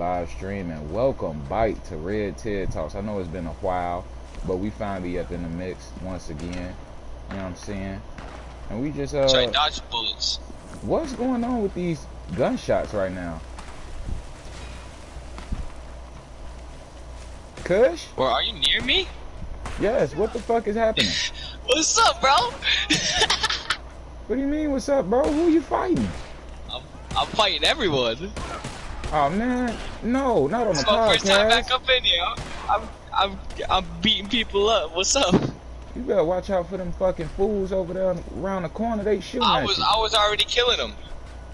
Live stream and welcome back to Red TED Talks. I know it's been a while, but we finally up in the mix once again. You know what I'm saying? And we just Try dodge bullets. what's going on with these gunshots right now? Kush? Or are you near me? Yes, what the fuck is happening? What's up, bro? What do you mean, what's up, bro? Who you fighting? I'm fighting everyone. Oh man, no, not on the It's my first time podcast. back up in here. I'm beating people up. What's up? You better watch out for them fucking fools over there around the corner. They shooting at you. I was already killing them.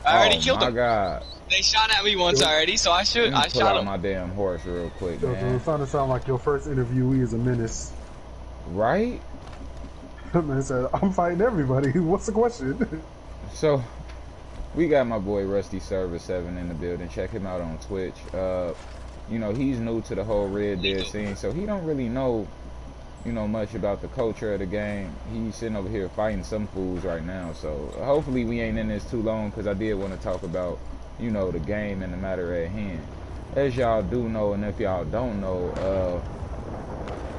I already killed them. Oh my god. They shot at me once already, so I Let me pull shot out them. my damn horse real quick, Yo, man. it's starting to sound like your first interviewee is a menace. Right? Man said, I'm fighting everybody. What's the question? So, we got my boy Rusty Server 7 in the building. Check him out on Twitch. You know, he's new to the whole Red Dead scene, so he don't really know, you know, much about the culture of the game. He's sitting over here fighting some fools right now, so hopefully we ain't in this too long, because I did want to talk about, you know, the game and the matter at hand. As y'all do know, and if y'all don't know,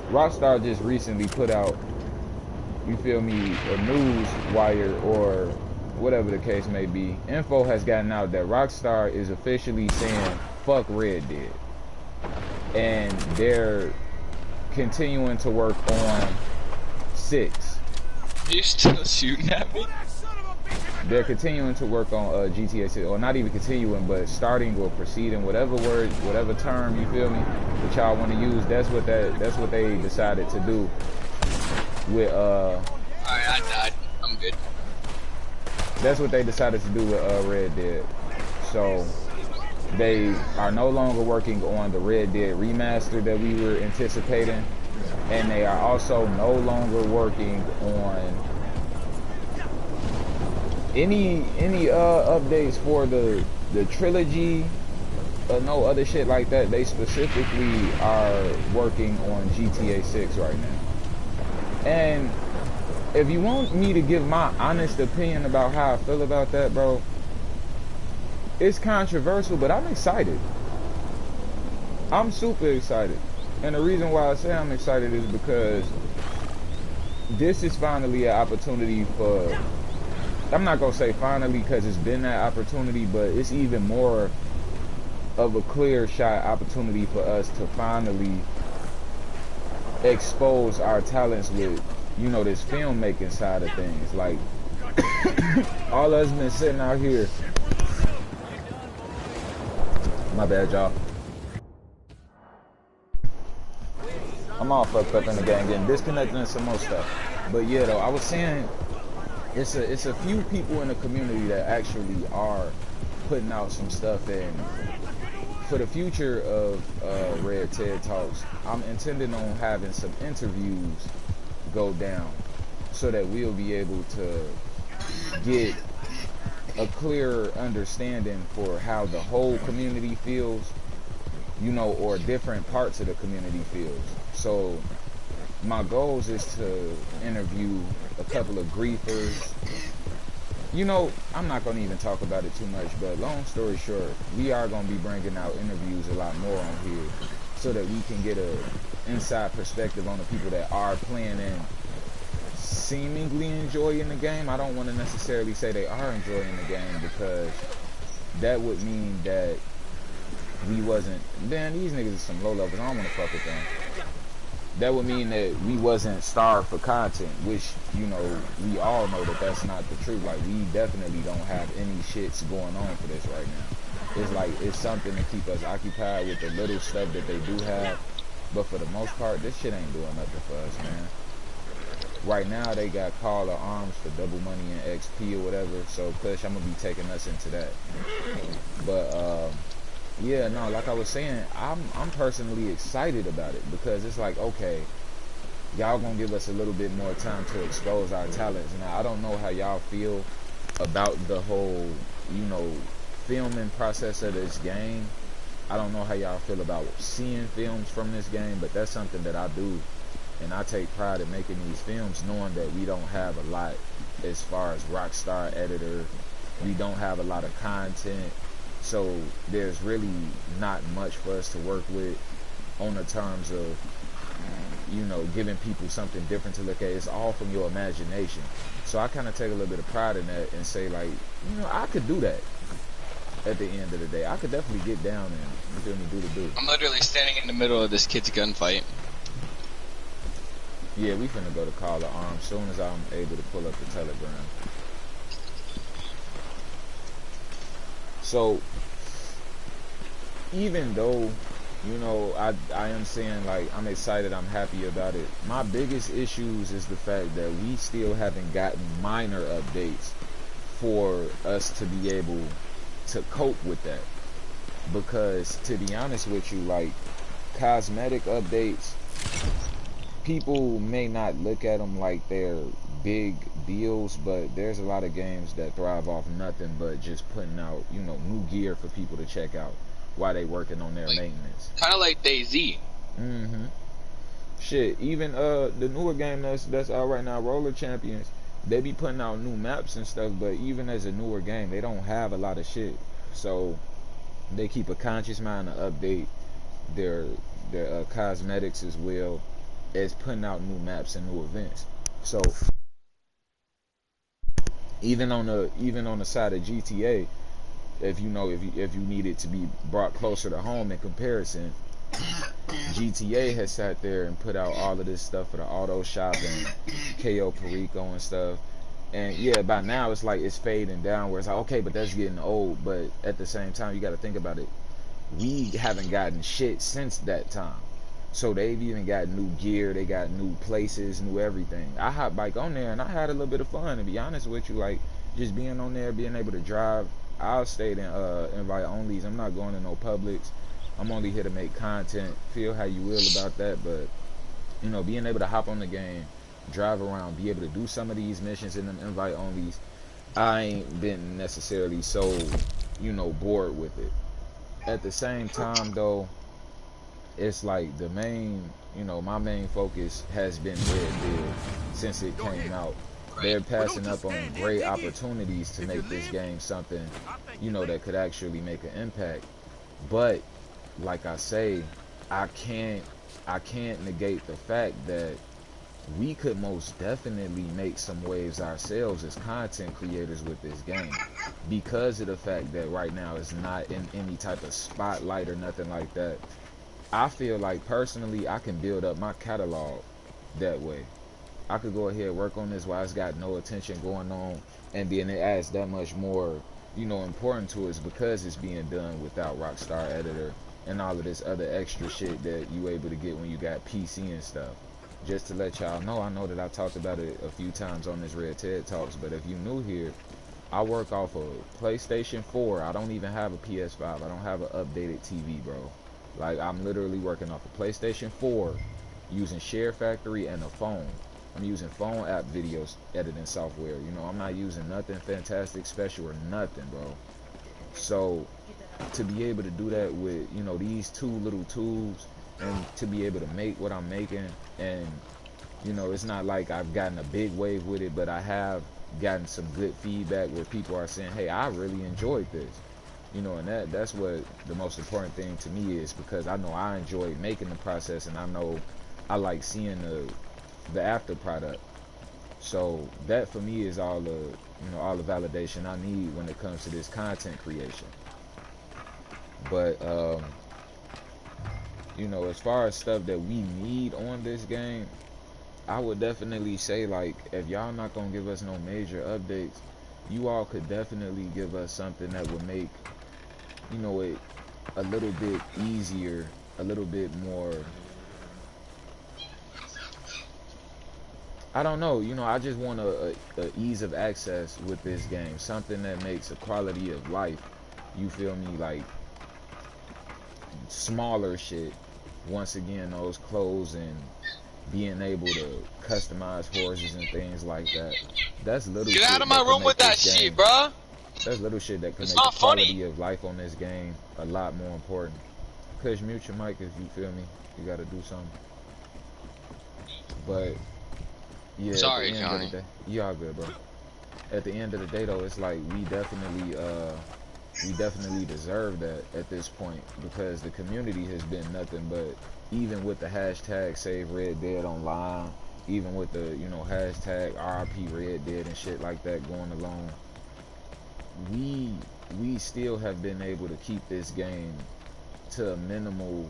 Rockstar just recently put out, you feel me, a news wire or whatever the case may be. Info has gotten out that Rockstar is officially saying fuck Red Dead, and they're continuing to work on 6. You're still shooting at me? They're continuing to work on GTA 6, or not even continuing, but starting or proceeding, whatever word, whatever term, you feel me, that y'all want to use. That's what they decided to do with Alright, I died. I'm good. That's what they decided to do with Red Dead. So they are no longer working on the Red Dead remaster that we were anticipating, and they are also no longer working on any updates for the trilogy, no other shit like that. They specifically are working on GTA 6 right now. And if you want me to give my honest opinion about how I feel about that, bro, it's controversial, but I'm excited. I'm super excited. And the reason why I say I'm excited is because this is finally an opportunity for, I'm not going to say finally because it's been that opportunity, but it's even more of a clear shot opportunity for us to finally expose our talents with, you know, this filmmaking side of things. Like, all of us been sitting out here. My bad, y'all. I'm all fucked up in the game, getting disconnected and some more stuff. But yeah, though, I was saying, it's a few people in the community that actually are putting out some stuff, and for the future of Red TED Talks, I'm intending on having some interviews go down so that we'll be able to get a clearer understanding for how the whole community feels, you know, or different parts of the community feels. So my goals is to interview a couple of griefers. You know, I'm not going to even talk about it too much, but long story short, we are going to be bringing out interviews a lot more on here so that we can get a inside perspective on the people that are playing and seemingly enjoying the game. I don't want to necessarily say they are enjoying the game, because that would mean that we wasn't, man, these niggas are some low levels, I don't want to fuck with them. That would mean that we wasn't starved for content, which, you know, we all know that that's not the truth. Like, we definitely don't have any shits going on for this right now. It's like, it's something to keep us occupied with the little stuff that they do have, but for the most part, this shit ain't doing nothing for us, man. Right now, they got call to arms for double money and XP or whatever, so Kush, I'm gonna be taking us into that. But, yeah, no, like I was saying, I'm personally excited about it, because it's like, okay, y'all gonna give us a little bit more time to expose our talents. Now, I don't know how y'all feel about the whole, you know, filming process of this game. I don't know how y'all feel about seeing films from this game, but that's something that I do, and I take pride in making these films, knowing that we don't have a lot as far as Rockstar editor. We don't have a lot of content. So there's really not much for us to work with on the terms of, you know, giving people something different to look at. It's all from your imagination. So I kind of take a little bit of pride in that and say, like, you know, I could do that at the end of the day. I could definitely get down and, you feel me, do the do. I'm literally standing in the middle of this kid's gunfight. Yeah, we finna go to Call to Arms soon as I'm able to pull up the Telegram. So, even though, you know, I am saying, like, I'm excited, I'm happy about it, my biggest issues is the fact that we still haven't gotten minor updates for us to be able to cope with that. Because, to be honest with you, like, cosmetic updates, people may not look at them like they're big deals, but there's a lot of games that thrive off nothing but just putting out, you know, new gear for people to check out while they working on their maintenance. Kind of like DayZ. Shit, even the newer game that's out right now, Roller Champions, they be putting out new maps and stuff, but even as a newer game, they don't have a lot of shit. So they keep a conscious mind to update their cosmetics as well as putting out new maps and new events. So even on the side of GTA, if you know, if you need it to be brought closer to home in comparison, GTA has sat there and put out all of this stuff for the auto shop and KO Perico and stuff. And yeah, by now it's like it's fading down where it's like, okay, but that's getting old. But at the same time, you got to think about it. We haven't gotten shit since that time. So they've even got new gear, they got new places, new everything. I hop bike on there and I had a little bit of fun, to be honest with you. Like, just being on there, being able to drive. I'll stay in invite onlys. I'm not going to no publics. I'm only here to make content. Feel how you will about that, but you know, being able to hop on the game, drive around, be able to do some of these missions in them invite onlys, I ain't been necessarily so, you know, bored with it. At the same time though, it's like the main, you know, my main focus has been Red Dead since it came out. They're passing up on great opportunities to make this game something, you know, that could actually make an impact. But like I say, I can't negate the fact that we could most definitely make some waves ourselves as content creators with this game, because of the fact that right now it's not in any type of spotlight or nothing like that. I feel like personally I can build up my catalog that way. I could go ahead and work on this while it's got no attention going on, and then it adds that much more, you know, important to us because it's being done without Rockstar Editor and all of this other extra shit that you able to get when you got PC and stuff. Just to let y'all know, I know that I talked about it a few times on this Red TED Talks, but if you new here, I work off a PlayStation 4. I don't even have a PS5. I don't have an updated TV, bro. Like, I'm literally working off a PlayStation 4 using Share Factory and a phone. I'm using phone app videos editing software. You know, I'm not using nothing fantastic special or nothing, bro. So to be able to do that with, you know, these two little tools, and to be able to make what I'm making, and you know, it's not like I've gotten a big wave with it, but I have gotten some good feedback where people are saying, hey, I really enjoyed this. You know, and that's what the most important thing to me is, because I know I enjoy making the process, and I know I like seeing the after product. So that for me is all the, you know, all the validation I need when it comes to this content creation. But you know, as far as stuff that we need on this game, I would definitely say, like, if y'all not gonna give us no major updates, you all could definitely give us something that would make, you know, it a little bit easier, a little bit more, I don't know, you know, I just want a ease of access with this game, something that makes a quality of life, you feel me, like smaller shit, once again, those clothes and being able to customize horses and things like that. That's little shit. Get out of my room with that shit, bro. That's little shit that can make the quality of life on this game a lot more important. Cause mute your mic if you feel me. You gotta do something. But yeah, sorry, at the end Johnny. of the day, you all good, bro. At the end of the day though, it's like we definitely we definitely deserve that at this point, because the community has been nothing but, even with the hashtag Save Red Dead online, even with the, you know, hashtag RIP Red Dead and shit like that going along, we still have been able to keep this game to a minimal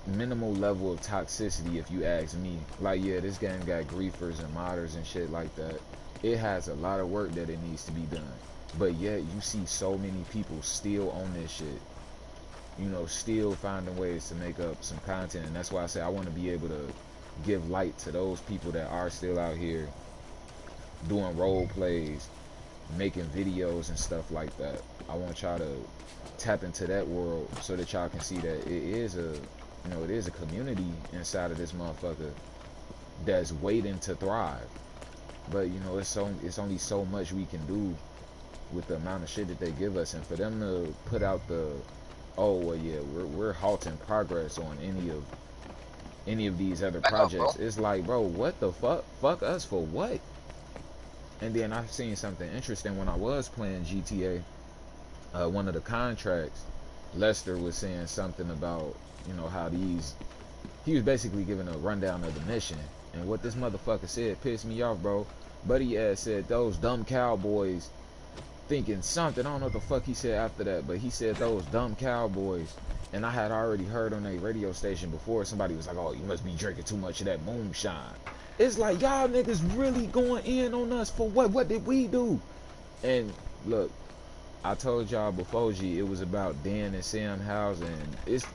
level of toxicity, if you ask me. Like, yeah, this game got griefers and modders and shit like that. It has a lot of work that it needs to be done, but yet you see so many people still on this shit, you know, still finding ways to make up some content. And that's why I say I want to be able to give light to those people that are still out here doing role plays, making videos and stuff like that. I want y'all to tap into that world so that y'all can see that it is a, you know, it is a community inside of this motherfucker that's waiting to thrive. But you know, it's only so much we can do with the amount of shit that they give us. And for them to put out the, oh well, yeah, we're halting progress on any of these other projects, it's like, bro, what the fuck us for what? And then I've seen something interesting when I was playing GTA. One of the contracts, Lester was saying something about, you know, how he was basically giving a rundown of the mission. And what this motherfucker said pissed me off, bro. Buddy ass said, those dumb cowboys thinking something. I don't know what the fuck he said after that, but he said those dumb cowboys. And I had already heard on a radio station before, somebody was like, oh, you must be drinking too much of that moonshine. It's like, y'all niggas really going in on us for what? What did we do? And look, I told y'all before, G, it was about Dan and Sam House, and it's,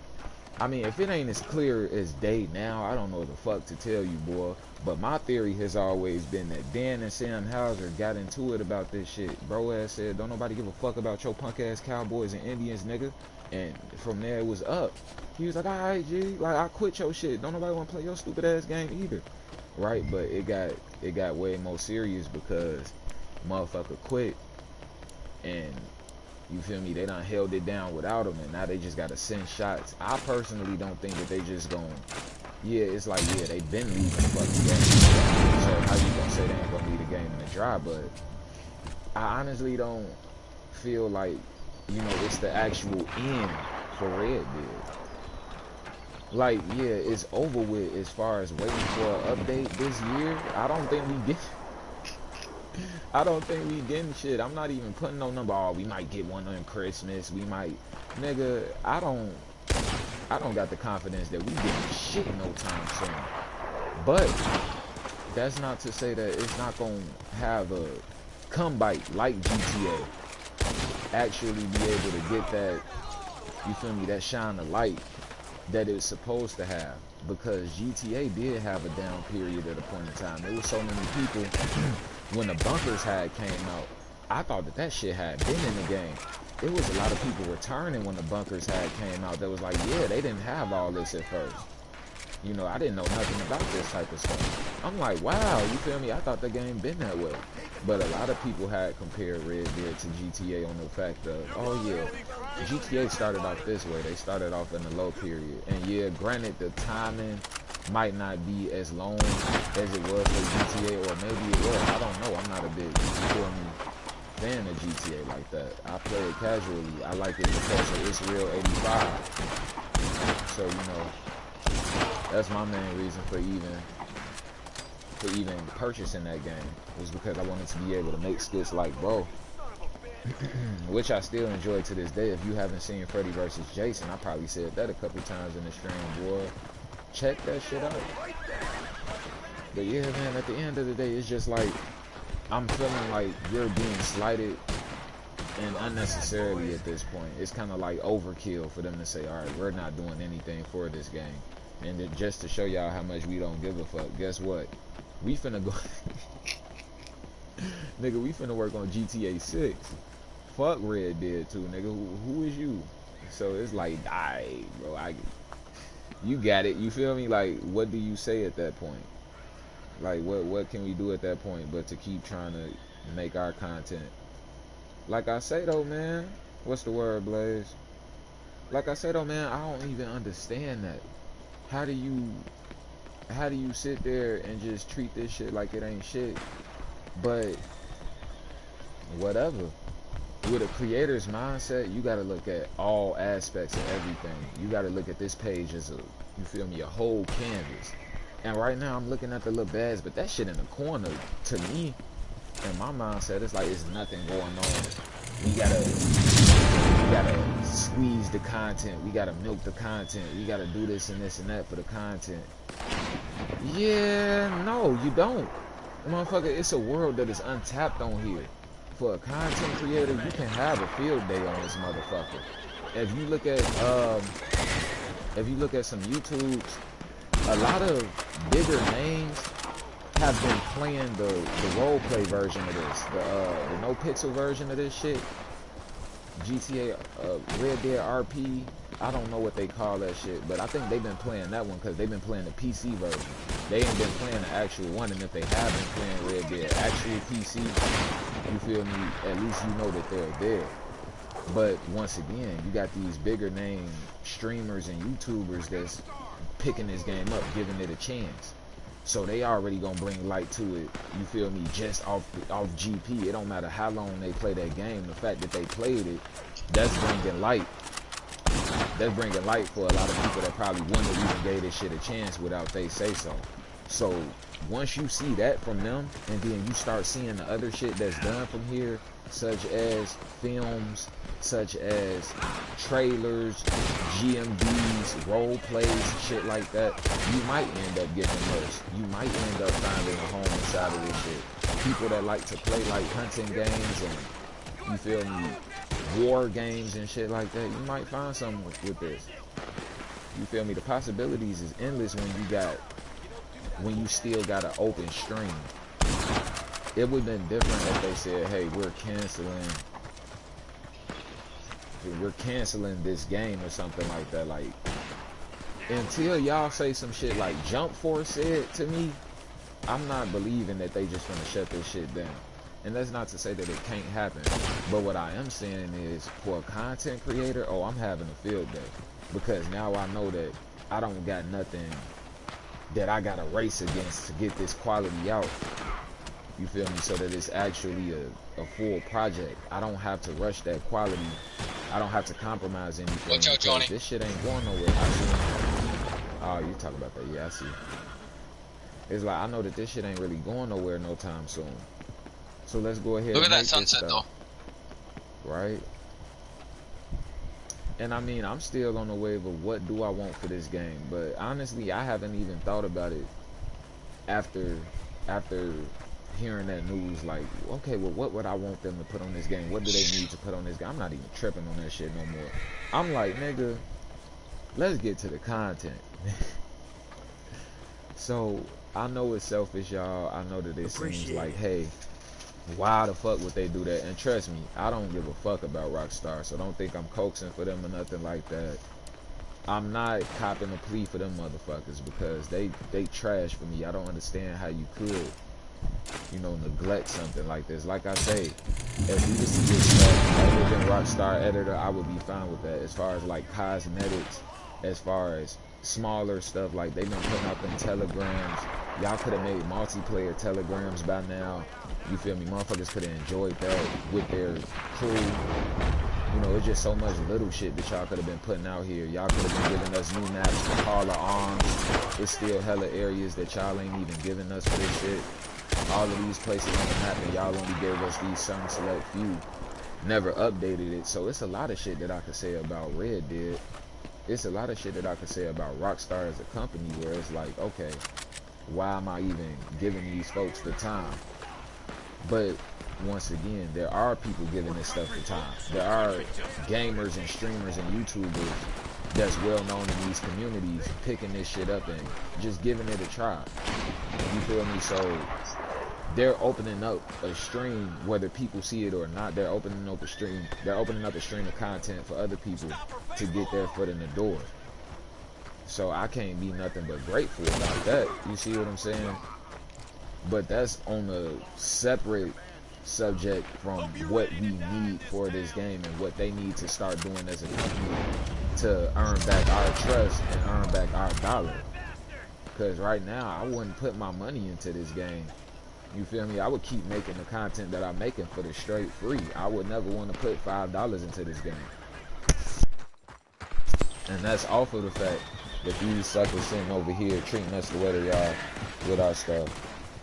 I mean, if it ain't as clear as day now, I don't know what the fuck to tell you, boy. But my theory has always been that Dan and Sam Hauser got into it about this shit. Bro ass said, don't nobody give a fuck about your punk ass cowboys and Indians, nigga. And from there it was up. He was like, alright, G, like, I quit your shit. Don't nobody want to play your stupid ass game either. Right? But it got way more serious because motherfucker quit. And you feel me? They done held it down without him, and now they just gotta send shots. I personally don't think that they just gon'. Yeah, it's like, yeah, they been leaving the fucking game. So how you gonna say they ain't gonna leave the game in the dry? But I honestly don't feel like, you know, it's the actual end for Red Dead. Like, yeah, it's over with as far as waiting for an update this year. I don't think we getting shit. I'm not even putting no number. Oh, we might get one on Christmas. We might, nigga. I don't got the confidence that we getting shit no time soon. But that's not to say that it's not gonna have a comeback like GTA. Actually be able to get that, you feel me, that shine of light that it's supposed to have. Because GTA did have a down period at a point in time. There was so many people when the bunkers had came out. I thought that shit had been in the game. There was a lot of people returning when the bunkers had came out that was like, yeah, they didn't have all this at first. You know, I didn't know nothing about this type of stuff. I'm like, wow, you feel me? I thought the game been that way. But a lot of people had compared Red Dead to GTA on the fact of, oh yeah, GTA started off this way. They started off in the low period. And yeah, granted, the timing might not be as long as it was for GTA, or maybe it was. I don't know. I'm not a big, you feel me, fan of GTA like that. I play it casually. I like it because of It's Real 85. So, you know, that's my main reason for even purchasing that game, was because I wanted to be able to make skits like bro. Which I still enjoy to this day. If you haven't seen Freddy vs. Jason, I probably said that a couple times in the stream, boy. Check that shit out. But yeah, man, at the end of the day, it's just like, I'm feeling like you're being slighted and unnecessarily at this point. It's kind of like overkill for them to say, alright, we're not doing anything for this game. And then just to show y'all how much we don't give a fuck, guess what? We finna go nigga, we finna work on GTA 6. Fuck Red Dead 2, nigga. Who is you? So it's like, aight, bro, you got it, you feel me? Like, what do you say at that point? Like, what can we do at that point but to keep trying to make our content? Like I say though, man, what's the word, Blaze? Like I say though, man, I don't even understand that. How do you sit there and just treat this shit like it ain't shit? But whatever. with a creator's mindset, you gotta look at all aspects of everything. You gotta look at this page as a, you feel me, a whole canvas. And right now I'm looking at the little badge, but that shit in the corner, to me, in my mindset, it's like there's nothing going on. We gotta squeeze the content. We gotta milk the content. We gotta do this and this and that for the content. Yeah, no, you don't. Motherfucker, it's a world that is untapped on here. For a content creator, you can have a field day on this motherfucker. If you look at some YouTubes, a lot of bigger names have been playing the role play version of this, the no pixel version of this shit. GTA Red Dead RP, I don't know what they call that shit, but I think they've been playing that one because they've been playing the PC version. They ain't been playing the actual one, and if they have been playing Red Dead actual PC, you feel me, at least you know that they're there. But once again, you got these bigger name streamers and YouTubers that's picking this game up, giving it a chance. So they already gonna bring light to it, you feel me, just off GP. It don't matter how long they play that game. The fact that they played it, that's bringing light. That's bringing light for a lot of people that probably wouldn't have even gave this shit a chance without they say so. So once you see that from them, and then you start seeing the other shit that's done from here, such as films, such as trailers, GMVs, role plays, shit like that, you might end up getting immersed. You might end up finding a home inside of this shit. People that like to play like hunting games and, you feel me, war games and shit like that, you might find something with this. You feel me? The possibilities is endless when you still got an open stream. It would have been different if they said, hey, we're canceling this game or something like that. Like, until y'all say some shit like Jump Force said to me, I'm not believing that they just gonna shut this shit down. And that's not to say that it can't happen, but what I am saying is, for a content creator, oh, I'm having a field day, because now I know that I don't got nothing that I gotta race against to get this quality out. You feel me? So that it's actually a full project. I don't have to rush that quality. I don't have to compromise anything. Watch out, Johnny. This shit ain't going nowhere. I see. Oh, you talking about that? Yeah, I see. It's like, I know that this shit ain't really going nowhere no time soon. So let's go ahead. Look at and that sunset though. Right? And I mean, I'm still on the wave of what do I want for this game, but honestly, I haven't even thought about it after hearing that news. Like, okay, well, what would I want them to put on this game? What do they need to put on this game? I'm not even tripping on that shit no more. I'm like, nigga, let's get to the content. So I know it's selfish, y'all. I know that it seems like, hey, why the fuck would they do that? And trust me, I don't give a fuck about Rockstar, so don't think I'm coaxing for them or nothing like that. I'm not copping a plea for them motherfuckers, because they trash for me. I don't understand how you could, you know, neglect something like this. Like I say, if we was to get stuff other than Rockstar Editor, I would be fine with that. As far as like cosmetics, as far as smaller stuff, like they've been putting out them telegrams. Y'all could have made multiplayer telegrams by now. You feel me? Motherfuckers could have enjoyed that with their crew. You know, it's just so much little shit that y'all could have been putting out here. Y'all could have been giving us new maps for Hall of Arms. It's still hella areas that y'all ain't even giving us for this shit. All of these places on the map, and y'all only gave us these some select few. Never updated it. So it's a lot of shit that I could say about Red Dead. It's a lot of shit that I could say about Rockstar as a company, where it's like, okay, why am I even giving these folks the time? But once again, there are people giving this stuff the time. There are gamers and streamers and YouTubers that's well known in these communities picking this shit up and just giving it a try. You feel me? So they're opening up a stream, whether people see it or not. They're opening up a stream. They're opening up a stream of content for other people to get their foot in the door. So I can't be nothing but grateful about that. You see what I'm saying? But that's on a separate subject from what we need for this game and what they need to start doing as a company to earn back our trust and earn back our dollar. Because right now, I wouldn't put my money into this game You feel me? I would keep making the content that I'm making for the straight free. I would never want to put $5 into this game. And that's off of the fact that these suckers sitting over here treating us the way they are with our stuff.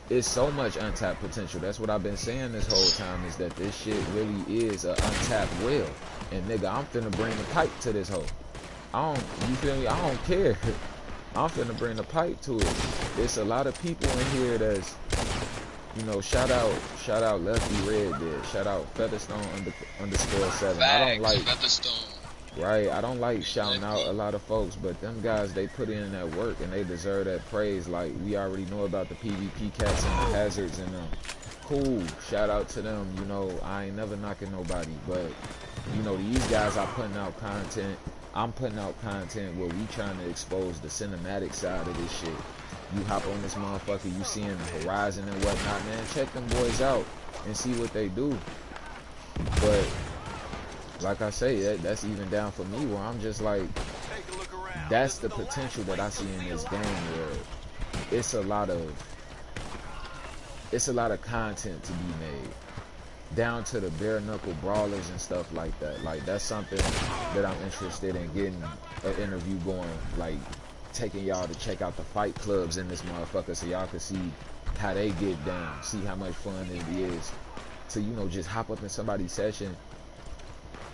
It's so much untapped potential. That's what I've been saying this whole time, is that this shit really is an untapped well. And nigga, I'm finna bring the pipe to this hoe. You feel me? I don't care. I'm finna bring the pipe to it. There's a lot of people in here that's, you know, shout out Lefty Red Dead, shout out Featherstone _7. I don't like Featherstone. Right, I don't like shouting out a lot of folks, but them guys, they put in that work and they deserve that praise. Like, we already know about the PvP cats and the hazards and them. Cool, shout out to them. You know, I ain't never knocking nobody, but you know, these guys are putting out content. I'm putting out content where we trying to expose the cinematic side of this shit. You hop on this motherfucker, you seeing the horizon and whatnot, man. Check them boys out and see what they do. But like I say, that's even down for me, where I'm just like, that's the potential that I see in this game, where it's a lot of content to be made, down to the bare knuckle brawlers and stuff like that. Like, that's something that I'm interested in getting an interview going, like taking y'all to check out the fight clubs in this motherfucker, so y'all can see how they get down, see how much fun it is to, you know, just hop up in somebody's session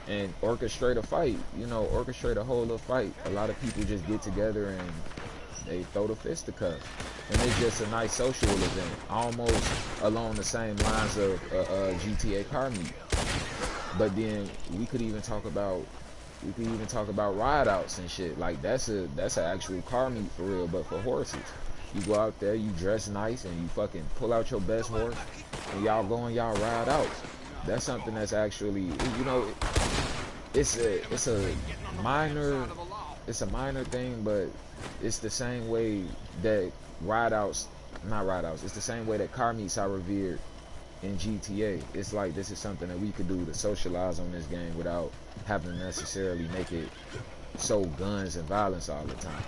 and orchestrate a fight, you know, orchestrate a whole little fight. A lot of people just get together and they throw the fisticuffs, and it's just a nice social event, almost along the same lines of GTA car meet. But then we could even talk about ride outs and shit. Like, that's an actual car meet for real, but for horses. You go out there, you dress nice, and you fucking pull out your best horse, and y'all go and y'all ride out. That's something that's actually, you know, it's a minor thing, but it's the same way that it's the same way that car meets are revered in GTA. It's like, this is something that we could do to socialize on this game without having to necessarily make it so guns and violence all the time.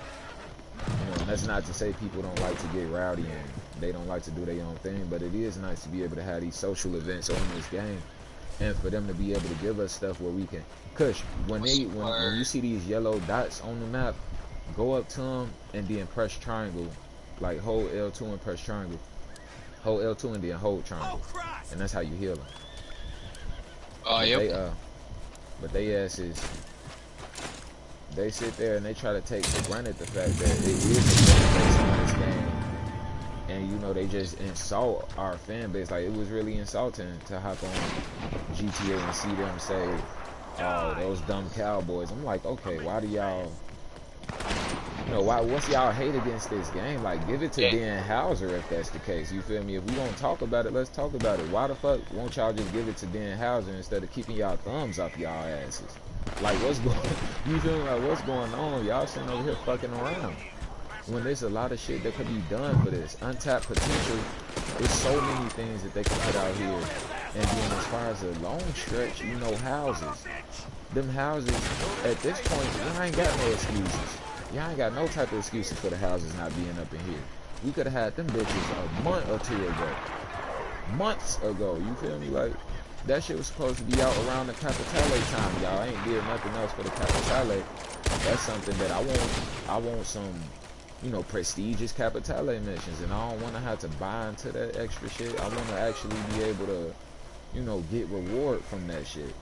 You know, and that's not to say people don't like to get rowdy and they don't like to do their own thing, but it is nice to be able to have these social events on this game, and for them to be able to give us stuff where we can, Kush, when you see these yellow dots on the map, go up to them and then press triangle, like hold L2 and press triangle, hold L2 and then hold triangle, and that's how you heal them. Oh, yep. But they asses, they sit there and they try to take for granted the fact that it is a fan base on this game, and you know, they just insult our fan base. Like, it was really insulting to hop on GTA and see them say, "Oh, those dumb cowboys." I'm like, okay, why do y'all, you know, what's y'all hate against this game? Like, give it to Dan Houser if that's the case. You feel me? If we gonna talk about it, let's talk about it. Why the fuck won't y'all just give it to Dan Houser instead of keeping y'all thumbs up y'all asses? Like, what's going, you feel me? Like, what's going on? Y'all sitting over here fucking around when there's a lot of shit that could be done for this untapped potential. There's so many things that they can put out here. And then as far as the long stretch, you know, houses, them houses at this point, y'all ain't got no excuses. Y'all ain't got no type of excuses for the houses not being up in here. We could have had them bitches a month or two ago, months ago. You feel me? Like, that shit was supposed to be out around the Capitale time. Y'all ain't did nothing else for the Capitale. That's something that I want some, you know, prestigious Capitale missions, and I don't want to have to buy into that extra shit. I want to actually be able to, you know, get reward from that shit,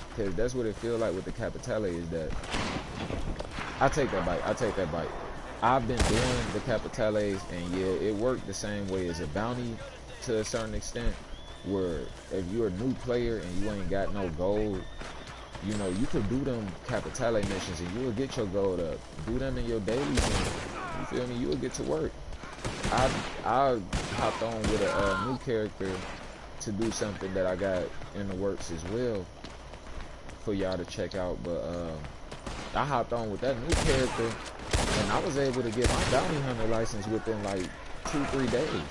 because that's what it feel like with the Capitale, is that I take that bite. I've been doing the Capitales, and yeah, it worked the same way as a bounty to a certain extent, where if you're a new player and you ain't got no gold, you know, you could do them Capitale missions and you will get your gold up. Do them in your dailies and, you feel me, you will get to work. I hopped on with a new character to do something that I got in the works as well for y'all to check out, but I hopped on with that new character and I was able to get my bounty hunter license within like 2-3 days.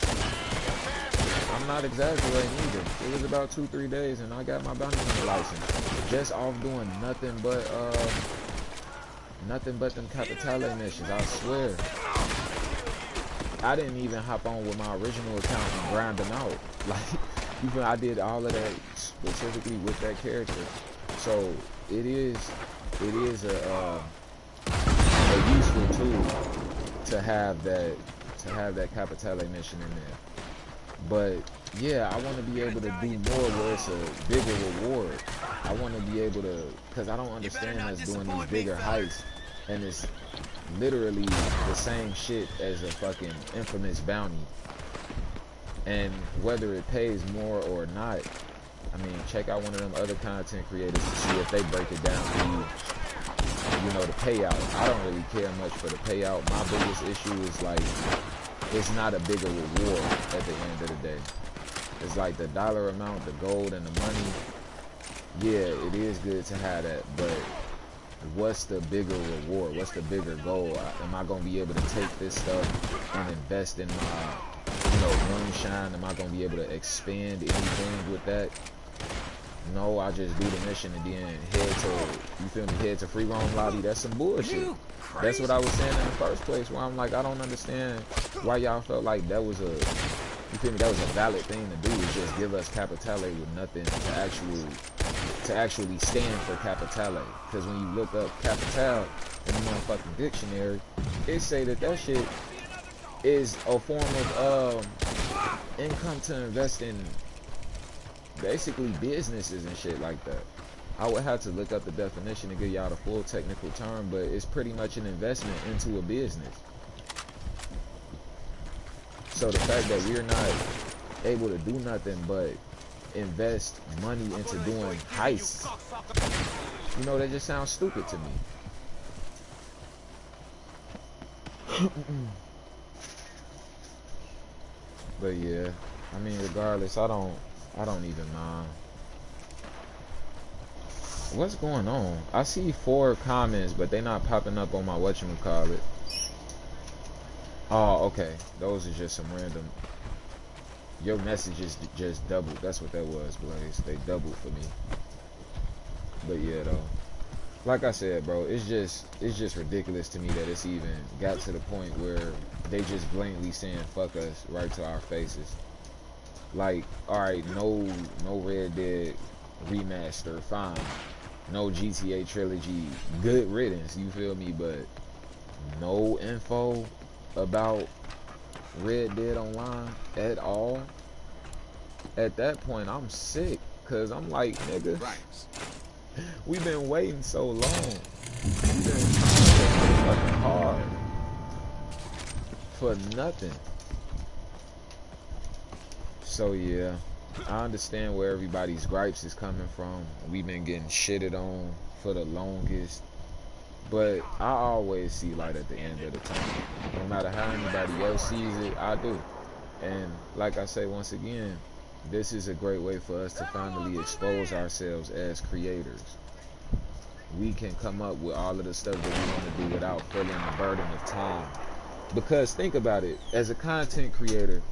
I'm not exaggerating either. It was about 2-3 days and I got my bounty hunter license just off doing nothing but them Capitale missions. I swear. I didn't even hop on with my original account and grind them out. Like, even I did all of that specifically with that character. So it is a useful tool to have that Capitale mission in there. But yeah, I want to be able to do more where it's a bigger reward. I want to be able to, because I don't understand us doing these bigger heists and it's literally the same shit as a fucking infamous bounty. And whether it pays more or not, I mean, check out one of them other content creators to see if they break it down for you. You know, the payout. I don't really care much for the payout. My biggest issue is like, it's not a bigger reward at the end of the day. It's like the dollar amount, the gold, and the money. Yeah, it is good to have that, but what's the bigger reward? What's the bigger goal? Am I going to be able to take this stuff and invest in my, you know, moonshine? Am I going to be able to expand anything with that? No, I just do the mission and then head to free roam lobby. That's some bullshit. That's what I was saying in the first place, where I'm like, I don't understand why y'all felt like that was a, that was a valid thing to do, is just give us Capitale with nothing to actually stand for Capitale. Because when you look up Capital in the motherfucking dictionary, it say that shit is a form of income to invest in basically businesses and shit like that. I would have to look up the definition to give y'all the full technical term, but it's pretty much an investment into a business. So the fact that we're not able to do nothing but invest money into doing heists, you know, that just sounds stupid to me. But yeah, I mean, regardless, I don't even mind. What's going on? I see 4 comments, but they not popping up on my whatchamacallit. Oh, okay. Those are just some random. Your messages just doubled. That's what that was, Blaze. They doubled for me. But yeah, though. Like I said, bro, it's just ridiculous to me that it's even got to the point where they just blatantly saying fuck us right to our faces. Like, alright, no Red Dead remaster, fine. No GTA trilogy, good riddance, you feel me? But no info about Red Dead Online at all. At that point, I'm sick, cause I'm like, nigga, we've been waiting so long. We've been so fucking hard for nothing. So yeah, I understand where everybody's gripes is coming from. We've been getting shitted on for the longest, but I always see light at the end of the tunnel. No matter how anybody else sees it, I do. And like I say once again, this is a great way for us to finally expose ourselves as creators. We can come up with all of the stuff that we want to do without feeling the burden of time. Because think about it, as a content creator,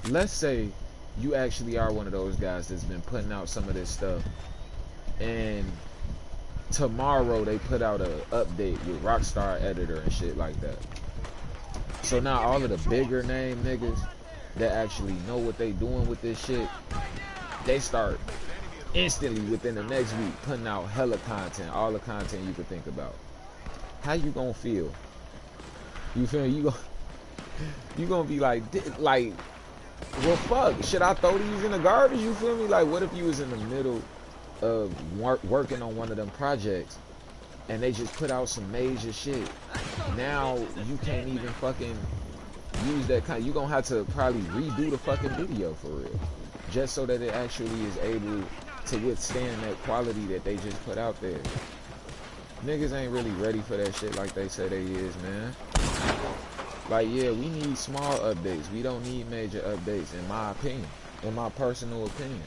let's say you actually are one of those guys that's been putting out some of this stuff, and tomorrow they put out an update with Rockstar Editor and shit like that. So now all of the bigger name niggas that actually know what they doing with this shit, they start instantly within the next week putting out hella content, all the content you could think about. How you gonna feel? You feel me? You gonna be like, well, fuck, should I throw these in the garbage? You feel me? Like, what if you was in the middle of working on one of them projects and they just put out some major shit? Now you can't even fucking use that kind. You gonna have to probably redo the fucking video for real, just so that it actually is able to withstand that quality that they just put out there. Niggas ain't really ready for that shit like they say they is, man. Like, yeah, we need small updates. We don't need major updates, in my opinion. In my personal opinion.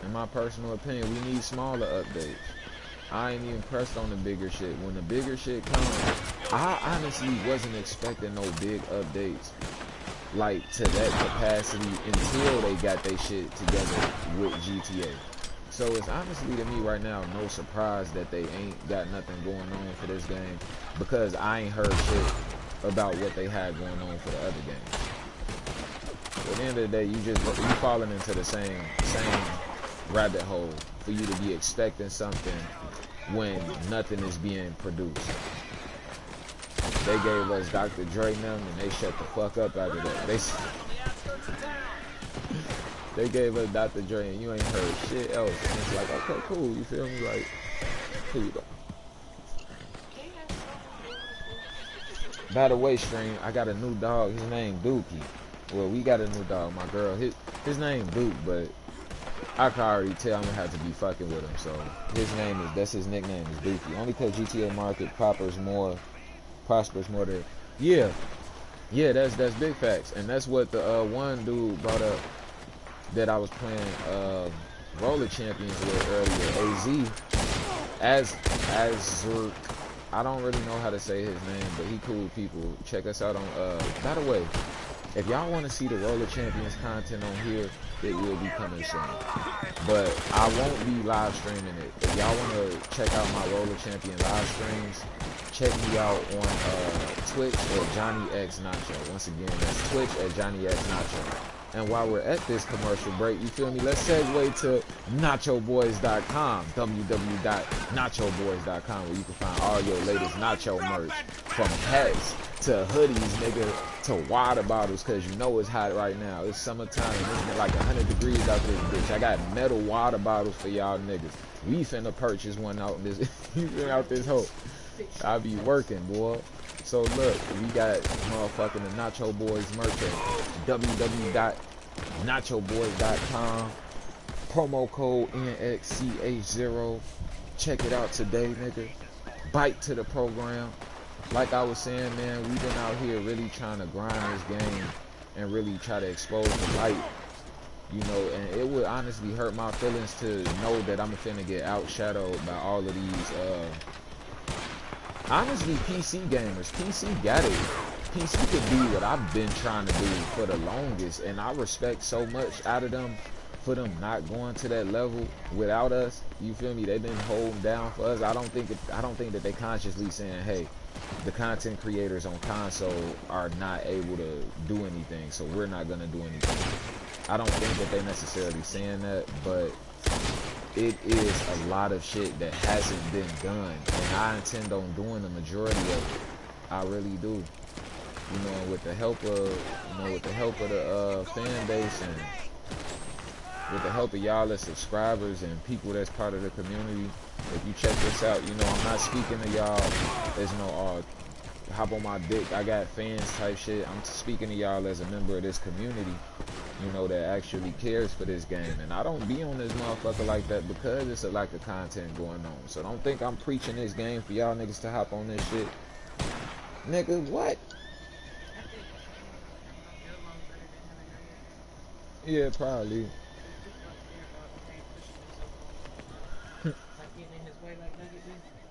In my personal opinion, we need smaller updates. I ain't even pressed on the bigger shit. When the bigger shit comes, I honestly wasn't expecting no big updates like to that capacity until they got their shit together with GTA. So it's honestly to me right now no surprise that they ain't got nothing going on for this game, because I ain't heard shit about what they had going on for the other games. At the end of the day, you falling into the same rabbit hole for you to be expecting something when nothing is being produced. They gave us Dr. Dre now, and they shut the fuck up after that. They gave us Dr. Dre, and you ain't heard shit else. And it's like, okay, cool, you feel me? Like, here you go. By the way, Stream, I got a new dog. His name Dookie. Well, we got a new dog, my girl. His name Duke, but I can already tell I'm gonna have to be fucking with him. So that's his nickname is Dookie. Only because GTA Market prospers more than yeah, that's big facts, and that's what the one dude brought up that I was playing Roller Champions with earlier. AZ Azurk. I don't really know how to say his name, but he cool people. Check us out on by the way, if y'all want to see the Roller Champions content on here, it will be coming soon. But I won't be live streaming it. If y'all want to check out my Roller Champion live streams, check me out on Twitch at Johnny X Nacho. Once again, that's Twitch at Johnny X Nacho. And while we're at this commercial break, you feel me? Let's segue to NachoBoys.com, www.NachoBoys.com, where you can find all your latest Nacho merch, from hats to hoodies, nigga, to water bottles, because you know it's hot right now. It's summertime, and it's been like 100 degrees out this bitch. I got metal water bottles for y'all niggas. We finna purchase one out this, out this hole. I be working, boy. So look, we got motherfucking the Nacho Boys merch at www.nachoboys.com. Promo code NXCH0. Check it out today, nigga. Bite to the program. Like I was saying, man, we've been out here really trying to grind this game and really try to expose the light. You know, and it would honestly hurt my feelings to know that I'm finna get outshadowed by all of these honestly, PC gamers. PC got it. PC could do what I've been trying to do for the longest, and I respect so much out of them for them not going to that level without us. You feel me? They've been holding down for us. I don't think that they consciously saying, hey, the content creators on console are not able to do anything, so we're not gonna do anything. I don't think that they necessarily saying that, but it is a lot of shit that hasn't been done, and I intend on doing the majority of it. I really do. You know, with the help of, the fan base, and with the help of y'all as subscribers and people that's part of the community. If you check this out, you know, I'm not speaking to y'all. There's no hop on my dick, I got fans type shit. I'm speaking to y'all as a member of this community, you know, that actually cares for this game. And I don't be on this motherfucker like that because it's a lack of content going on. So don't think I'm preaching this game for y'all niggas to hop on this shit. Nigga, what? Yeah, probably.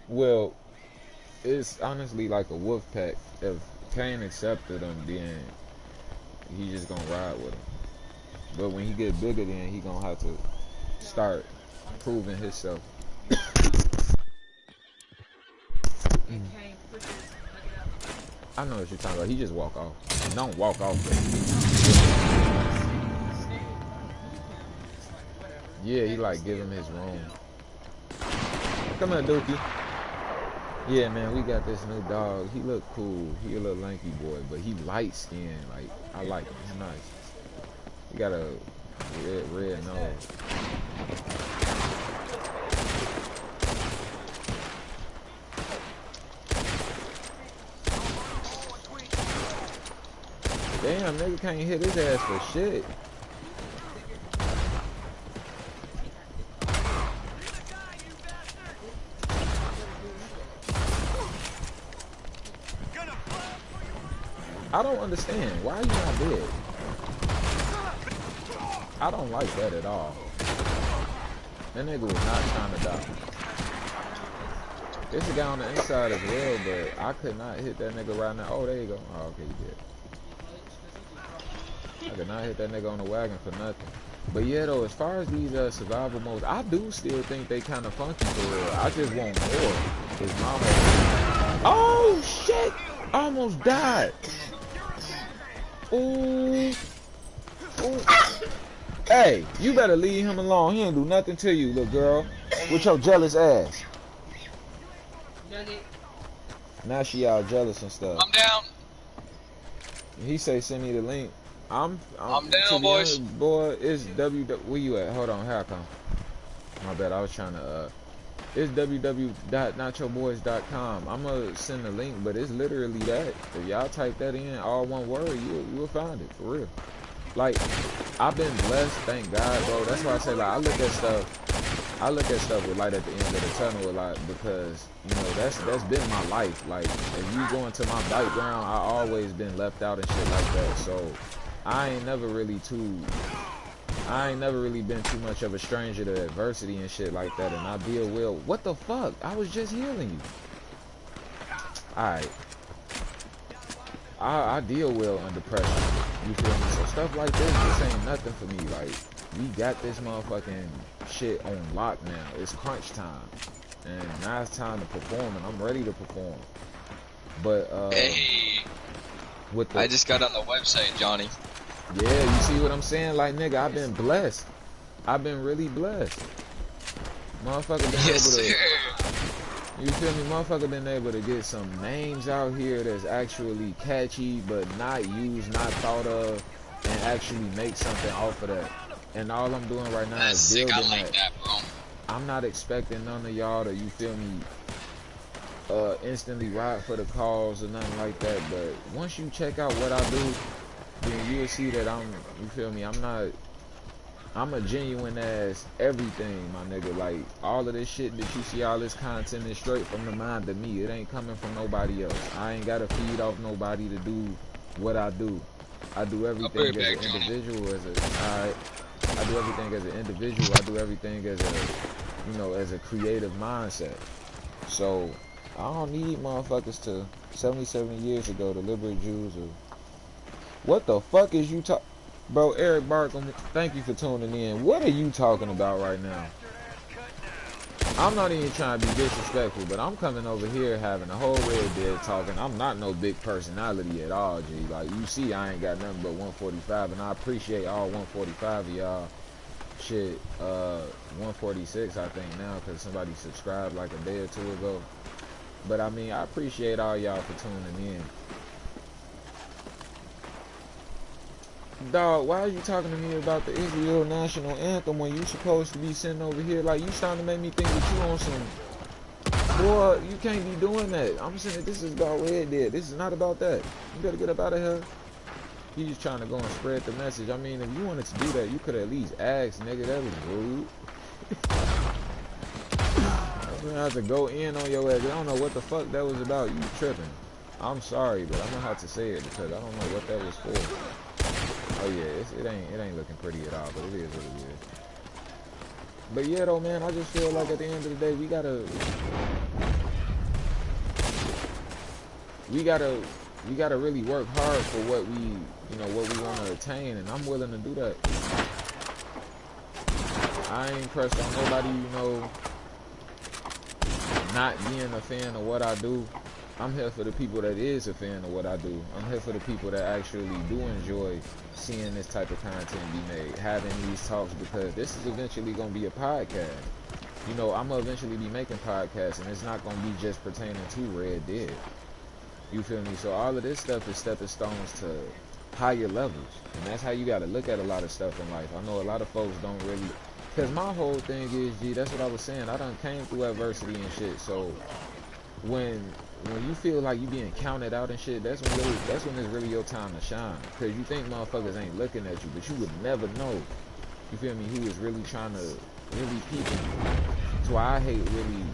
Well, it's honestly like a wolf pack. If Kane accepted him, then he just gonna ride with him. But when he get bigger, then he gonna have to start proving himself. I know what you're talking about. He just walk off. Don't walk off. Yeah, he like give him his room. Come here, Dookie. Yeah, man, we got this new dog. He look cool. He a little lanky boy, but he light skinned. Like, I like him. He's nice. He got a red nose. Damn, nigga can't hit his ass for shit. I don't understand. Why are you not dead? I don't like that at all. That nigga was not trying to die. There's a guy on the inside as well, but I could not hit that nigga right now. Oh, there you go. Oh, okay, you did. I could not hit that nigga on the wagon for nothing. But yeah, though, as far as these survival modes, I do still think they kind of funky for real. I just want more. His mama. Oh, shit! I almost died. Ooh. Ooh. Hey, you better leave him alone. He ain't do nothing to you, little girl. With your jealous ass. Now she all jealous and stuff. I'm down. He say send me the link. I'm down, boys. Honest, boy, it's where you at? Hold on, here I come. My bad, I was trying to it's www.nachoboys.com. I'm gonna send the link, but it's literally that. If y'all type that in, all one word, you'll find it, for real. Like, I've been blessed, thank God, bro. That's why I say, like, I look at stuff with light at the end of the tunnel a lot, because, you know, that's been my life. Like, if you go into my background, I always been left out and shit like that. So I ain't never really been too much of a stranger to adversity and shit like that, and I deal well. What the fuck? I was just healing you. Alright. I deal well under pressure. You feel me? So stuff like this ain't nothing for me. Like, we got this motherfucking shit on lock now. It's crunch time. And now it's time to perform, and I'm ready to perform. But, hey, I just got on the website, Johnny. Yeah, you see what I'm saying? Like, nigga, I've been blessed. I've been really blessed. Motherfucker been able to... You feel me? Motherfucker been able to get some names out here that's actually catchy, but not used, not thought of, and actually make something off of that. And all I'm doing right now is building that. I like that, bro. I'm not expecting none of y'all to, you feel me, instantly ride for the cause or nothing like that. But once you check out what I do, then you'll see that you feel me, I'm a genuine ass everything, my nigga. Like, all of this shit that you see, all this content is straight from the mind of me. It ain't coming from nobody else. I ain't gotta feed off nobody to do what I do. I do everything as an individual, I do everything as an individual. I do everything as a, you know, as a creative mindset. So, I don't need motherfuckers to 77 years ago, the liberate Jews, or what the fuck is you talking? Bro, Eric Barkham, thank you for tuning in. What are you talking about right now? I'm not even trying to be disrespectful, but I'm coming over here having a whole Red Dead talking. I'm not no big personality at all, G. Like, you see, I ain't got nothing but 145, and I appreciate all 145 of y'all. Shit, 146, I think, now, because somebody subscribed like a day or two ago. But, I mean, I appreciate all y'all for tuning in. Dog, why are you talking to me about the Israel national anthem when you supposed to be sitting over here? Like, you starting to make me think that you on some... Boy, you can't be doing that. I'm saying this is about Red Dead. This is not about that. You better get up out of here. He's just trying to go and spread the message. I mean, if you wanted to do that, you could at least ask, nigga. That was rude. I'm gonna have to go in on your ass. I don't know what the fuck that was about. You tripping. I'm sorry, but I'm gonna have to say it because I don't know what that was for. Oh yeah, it ain't looking pretty at all, but it is what it is. But yeah, though, man, I just feel like at the end of the day, we gotta really work hard for what we, you know, what we want to attain, and I'm willing to do that. I ain't pressed on nobody, you know, not being a fan of what I do. I'm here for the people that is a fan of what I do. I'm here for the people that actually do enjoy seeing this type of content be made, having these talks, because this is eventually going to be a podcast. You know, I'm going to eventually be making podcasts, and it's not going to be just pertaining to Red Dead. You feel me? So all of this stuff is stepping stones to higher levels, and that's how you got to look at a lot of stuff in life. I know a lot of folks don't really, because my whole thing is, G, that's what I was saying, I done came through adversity and shit. So when you feel like you being counted out and shit, that's when it's really your time to shine. Cause you think motherfuckers ain't looking at you, but you would never know. You feel me? Who is really trying to really peeping you. So I hate really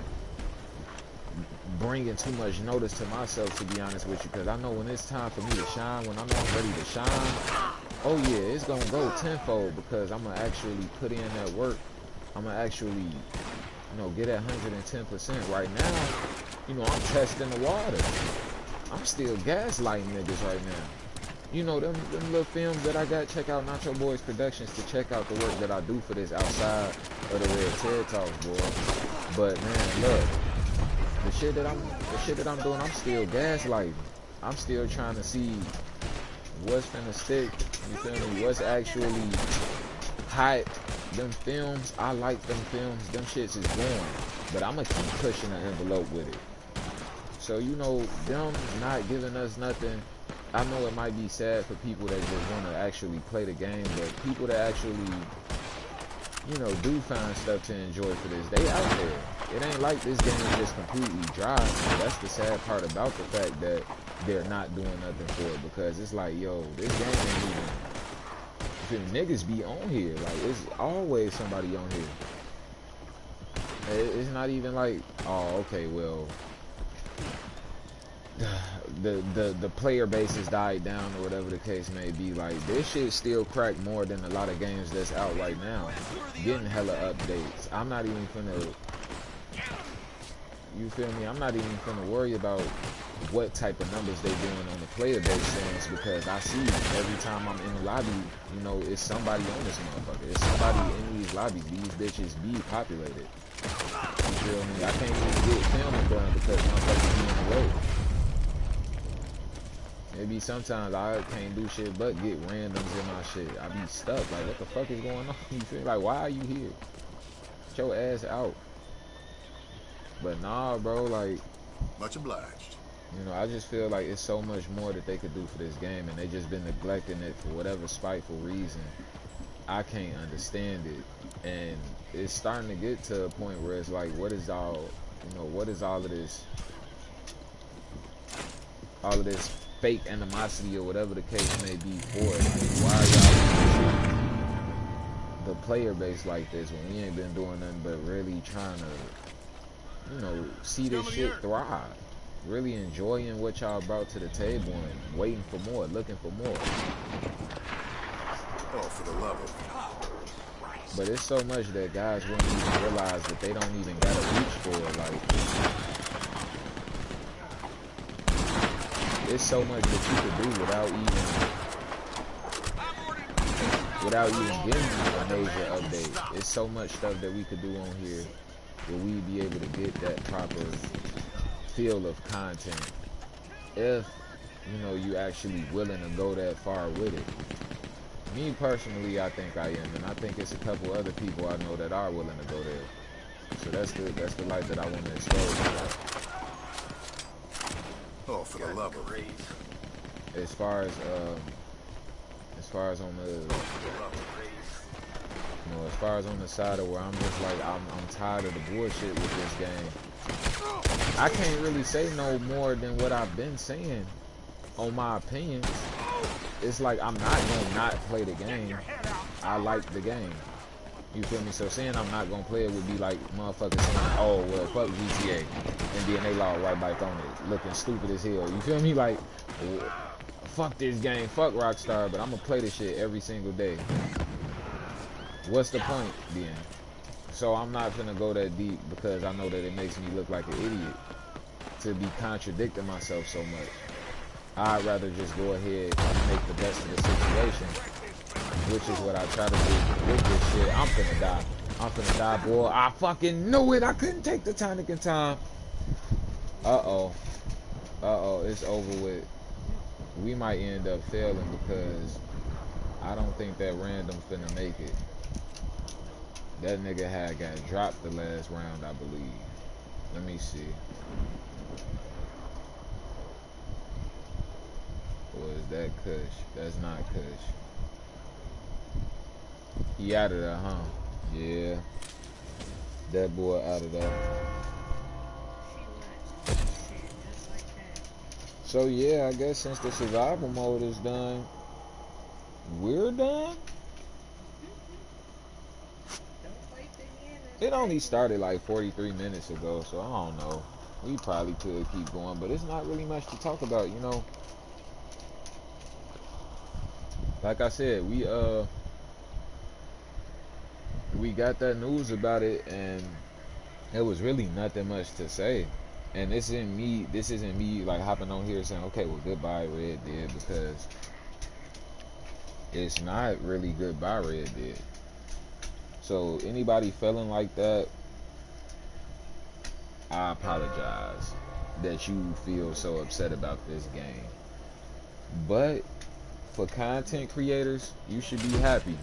bringing too much notice to myself, to be honest with you, because I know when it's time for me to shine, when I know I'm ready to shine, oh yeah, it's gonna go tenfold, because I'm gonna actually put in that work. I'm gonna actually, you know, get at 110%. Right now, you know, I'm testing the water. I'm still gaslighting niggas right now. You know, them little films that I got, check out Nacho Boys Productions to check out the work that I do for this outside of the Red TED Talks, boy. But man, look, the shit that I'm doing, I'm still gaslighting. I'm still trying to see what's finna stick. You feel me? What's actually hot. Them films, I like them films. Them shits is boring. But I'ma keep pushing the envelope with it. So, you know, them not giving us nothing. I know it might be sad for people that just want to actually play the game, but people that actually, you know, do find stuff to enjoy for this, they out there. It ain't like this game is just completely dry. That's the sad part about the fact that they're not doing nothing for it, because it's like, yo, this game ain't even, niggas be on here. Like, it's always somebody on here. It's not even like, oh, okay, well, the player base has died down or whatever the case may be. Like, this shit still crack more than a lot of games that's out right now, getting hella updates. I'm not even finna, you feel me, I'm not even finna worry about what type of numbers they doing on the player base sense, because I see every time I'm in the lobby, you know, it's somebody on this motherfucker. It's somebody in these lobbies. These bitches be populated. You feel me? I can't even get filming done because motherfuckers be in the way. Maybe sometimes I can't do shit but get randoms in my shit. I be stuck. Like, what the fuck is going on? You feel like, why are you here? Get your ass out. But nah, bro, like, much obliged. You know, I just feel like it's so much more that they could do for this game, and they just been neglecting it for whatever spiteful reason. I can't understand it, and it's starting to get to a point where it's like, what is all, you know, what is all of this fake animosity or whatever the case may be for it? Why are y'all the player base like this when we ain't been doing nothing but really trying to, you know, see this shit thrive? Really enjoying what y'all brought to the table and waiting for more, looking for more. Oh, for the love of. But it's so much that guys wouldn't even realize that they don't even gotta reach for it. Like, it's so much that you could do without even getting a major update. It's so much stuff that we could do on here where we'd be able to get that proper feel of content if, you know, you actually willing to go that far with it. Me personally, I think I am, and I think it's a couple other people I know that are willing to go there. So that's the light that I want to expose. Oh, for the love of. As far as on the, you know, as far as on the side of where I'm just like, I'm tired of the bullshit with this game. I can't really say no more than what I've been saying on my opinions. It's like, I'm not gonna not play the game. I like the game. You feel me? So saying I'm not gonna play it would be like motherfuckers saying, oh, well, fuck GTA. And then they log right back on it, looking stupid as hell. You feel me? Like, fuck this game, fuck Rockstar, but I'm gonna play this shit every single day. What's the point then? So I'm not gonna go that deep because I know that it makes me look like an idiot to be contradicting myself so much. I'd rather just go ahead and make the best of the situation, which is what I try to do with this shit. I'm finna die. I'm finna die, boy. I fucking knew it. I couldn't take the tonic in time. Uh-oh. Uh-oh. It's over with. We might end up failing because I don't think that random's finna make it. That nigga had got dropped the last round, I believe. Let me see. Or is that Kush? That's not Kush. He out of there, huh? Yeah. That boy out of there. So yeah, I guess since the survival mode is done, we're done? It only started like 43 minutes ago, so I don't know. We probably could keep going, but it's not really much to talk about, you know. Like I said, we got that news about it, and it was really nothing much to say. And this isn't me like hopping on here saying, okay, well, goodbye Red Dead, because it's not really goodbye Red Dead. So anybody feeling like that, I apologize. that you feel so upset about this game. But for content creators, you should be happy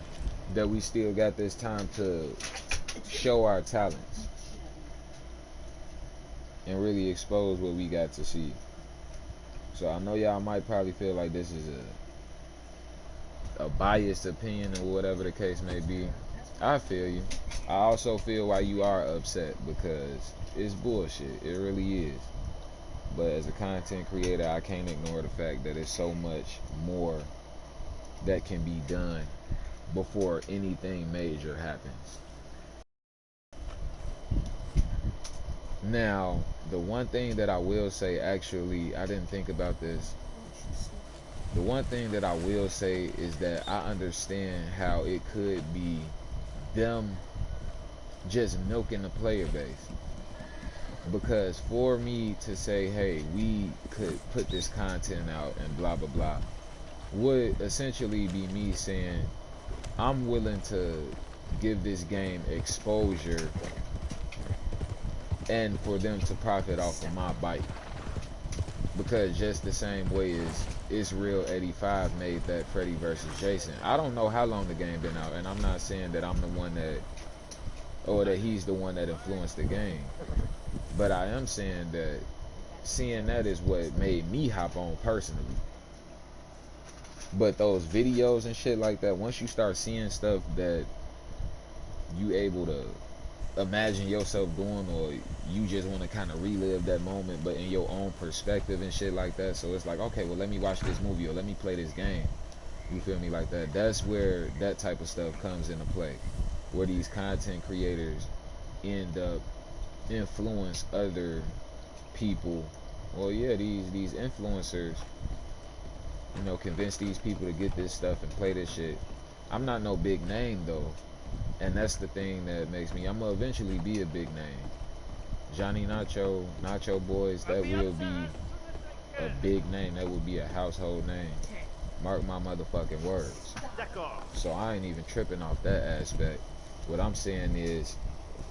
that we still got this time to show our talents and really expose what we got to see. So I know y'all might probably feel like this is a biased opinion or whatever the case may be. I feel you. I also feel why you are upset, because it's bullshit. It really is. But as a content creator, I can't ignore the fact that there's so much more that can be done before anything major happens. Now, the one thing that I will say, actually, I didn't think about this. The one thing that I will say is that I understand how it could be them just milking the player base. Because for me to say, hey, we could put this content out and blah, blah, blah, would essentially be me saying, I'm willing to give this game exposure and for them to profit off of my bite. Because just the same way as It's Real 85 made that Freddy versus Jason. I don't know how long the game been out, and I'm not saying that I'm the one that, or that he's the one that influenced the game. But I am saying that seeing that is what made me hop on personally. But those videos and shit like that, once you start seeing stuff that you able to imagine yourself doing, or you just want to kind of relive that moment but in your own perspective and shit like that, so it's like, okay, well, let me watch this movie or let me play this game, you feel me, like that. That's where that type of stuff comes into play, where these content creators end up influence other people. Well, yeah, these influencers, you know, convince these people to get this stuff and play this shit. I'm not no big name though, and that's the thing that makes me, I'm gonna eventually be a big name. Johnny Nacho, Nacho Boys, that will be a big name. That will be a household name. Mark my motherfucking words. So I ain't even tripping off that aspect. What I'm saying is,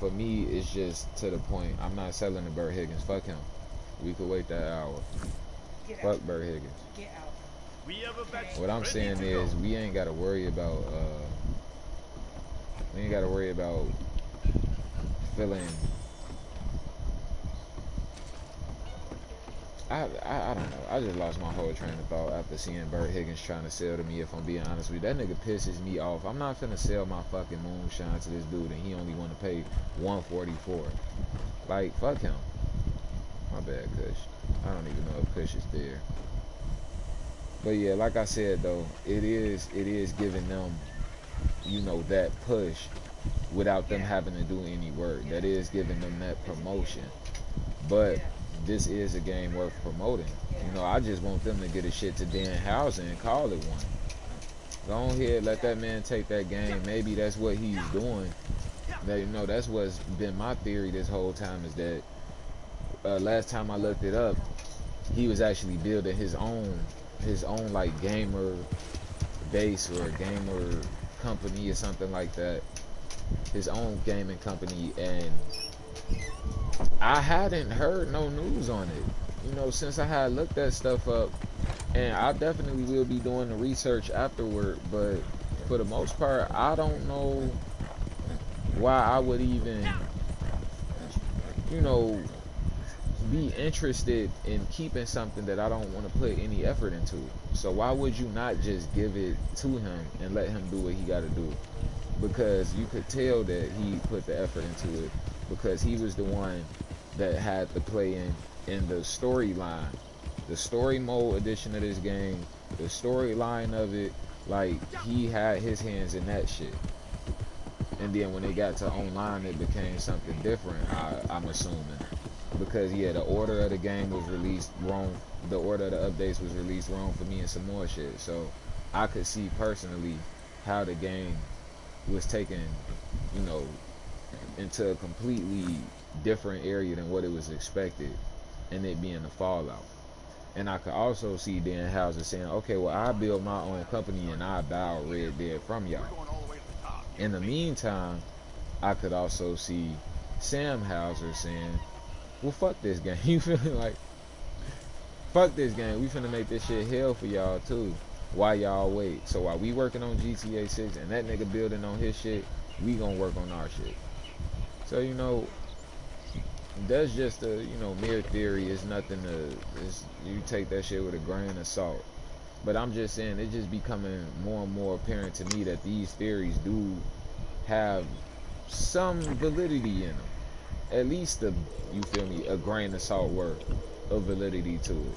for me, it's just to the point. I'm not selling to Burt Higgins. Fuck him. We could wait that hour. Fuck Burt Higgins. What I'm saying is, we ain't gotta worry about feeling. I don't know. I just lost my whole train of thought after seeing Burt Higgins trying to sell to me, if I'm being honest with you. That nigga pisses me off. I'm not finna sell my fucking moonshine to this dude and he only want to pay $144. Like, fuck him. My bad, Kush. I don't even know if Kush is there. But yeah, like I said though, it is giving them, you know, that push without them having to do any work. That is giving them that promotion. But this is a game worth promoting. You know, I just want them to get a shit to Dan Housen and call it one. Go ahead, let that man take that game. Maybe that's what he's doing. That, you know, that's what's been my theory this whole time, is that last time I looked it up, he was actually building his own like gamer base or gamer company or something like that. His own gaming company, and I hadn't heard no news on it, you know, since I had looked that stuff up, and I definitely will be doing the research afterward, but for the most part, I don't know why I would even, you know, be interested in keeping something that I don't want to put any effort into. So why would you not just give it to him and let him do what he got to do? Because you could tell that he put the effort into it, because he was the one that had to play in the storyline, the story mode edition of this game, the storyline of it. Like, he had his hands in that shit. And then when they got to online, it became something different, I'm assuming, because yeah, the order of the game was released wrong, the order of the updates was released wrong for me and some more shit. So I could see personally how the game was taken, you know, into a completely different area than what it was expected, and it being the fallout. And I could also see Dan Houser saying, okay, well, I build my own company and I buy Red Dead from y'all. In the meantime, I could also see Sam Houser saying, well, fuck this game. You feel me? Like, fuck this game. We finna make this shit hell for y'all too. Why y'all wait? So while we working on GTA 6 and that nigga building on his shit, we gonna work on our shit. So you know, that's just a mere theory. It's nothing to. You take that shit with a grain of salt. But I'm just saying, it's just becoming more and more apparent to me that these theories do have some validity in them. At least you feel me, a grain of salt worth of validity to it.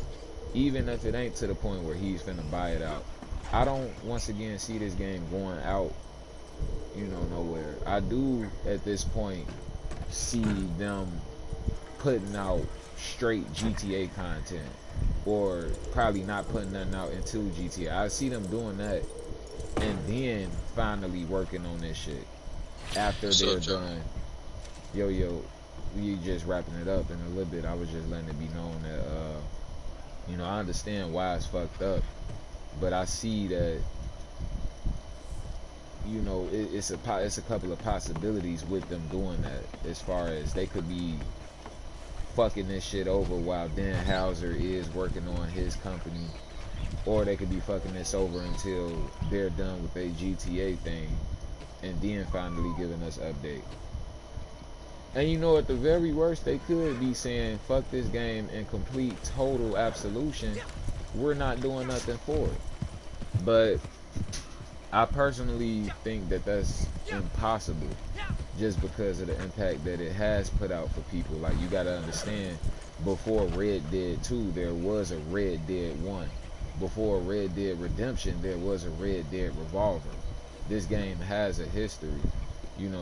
Even if it ain't to the point where he's finna buy it out. I don't, once again, see this game going out, nowhere. I do, at this point, see them putting out straight GTA content. Or probably not putting nothing out into GTA. I see them doing that and then finally working on this shit after they're done. Yo, we just wrapping it up in a little bit. I was just letting it be known that I understand why it's fucked up, but I see that it's a couple of possibilities with them doing that, as far as they could be fucking this shit over while Dan Houser is working on his company, or they could be fucking this over until they're done with their GTA thing and then finally giving us update. And at the very worst, they could be saying fuck this game in complete total absolution, we're not doing nothing for it. But I personally think that that's impossible, just because of the impact that it has put out for people. Like, you gotta understand, before Red Dead 2, there was a Red Dead 1. Before Red Dead Redemption, there was a Red Dead Revolver. This game has a history,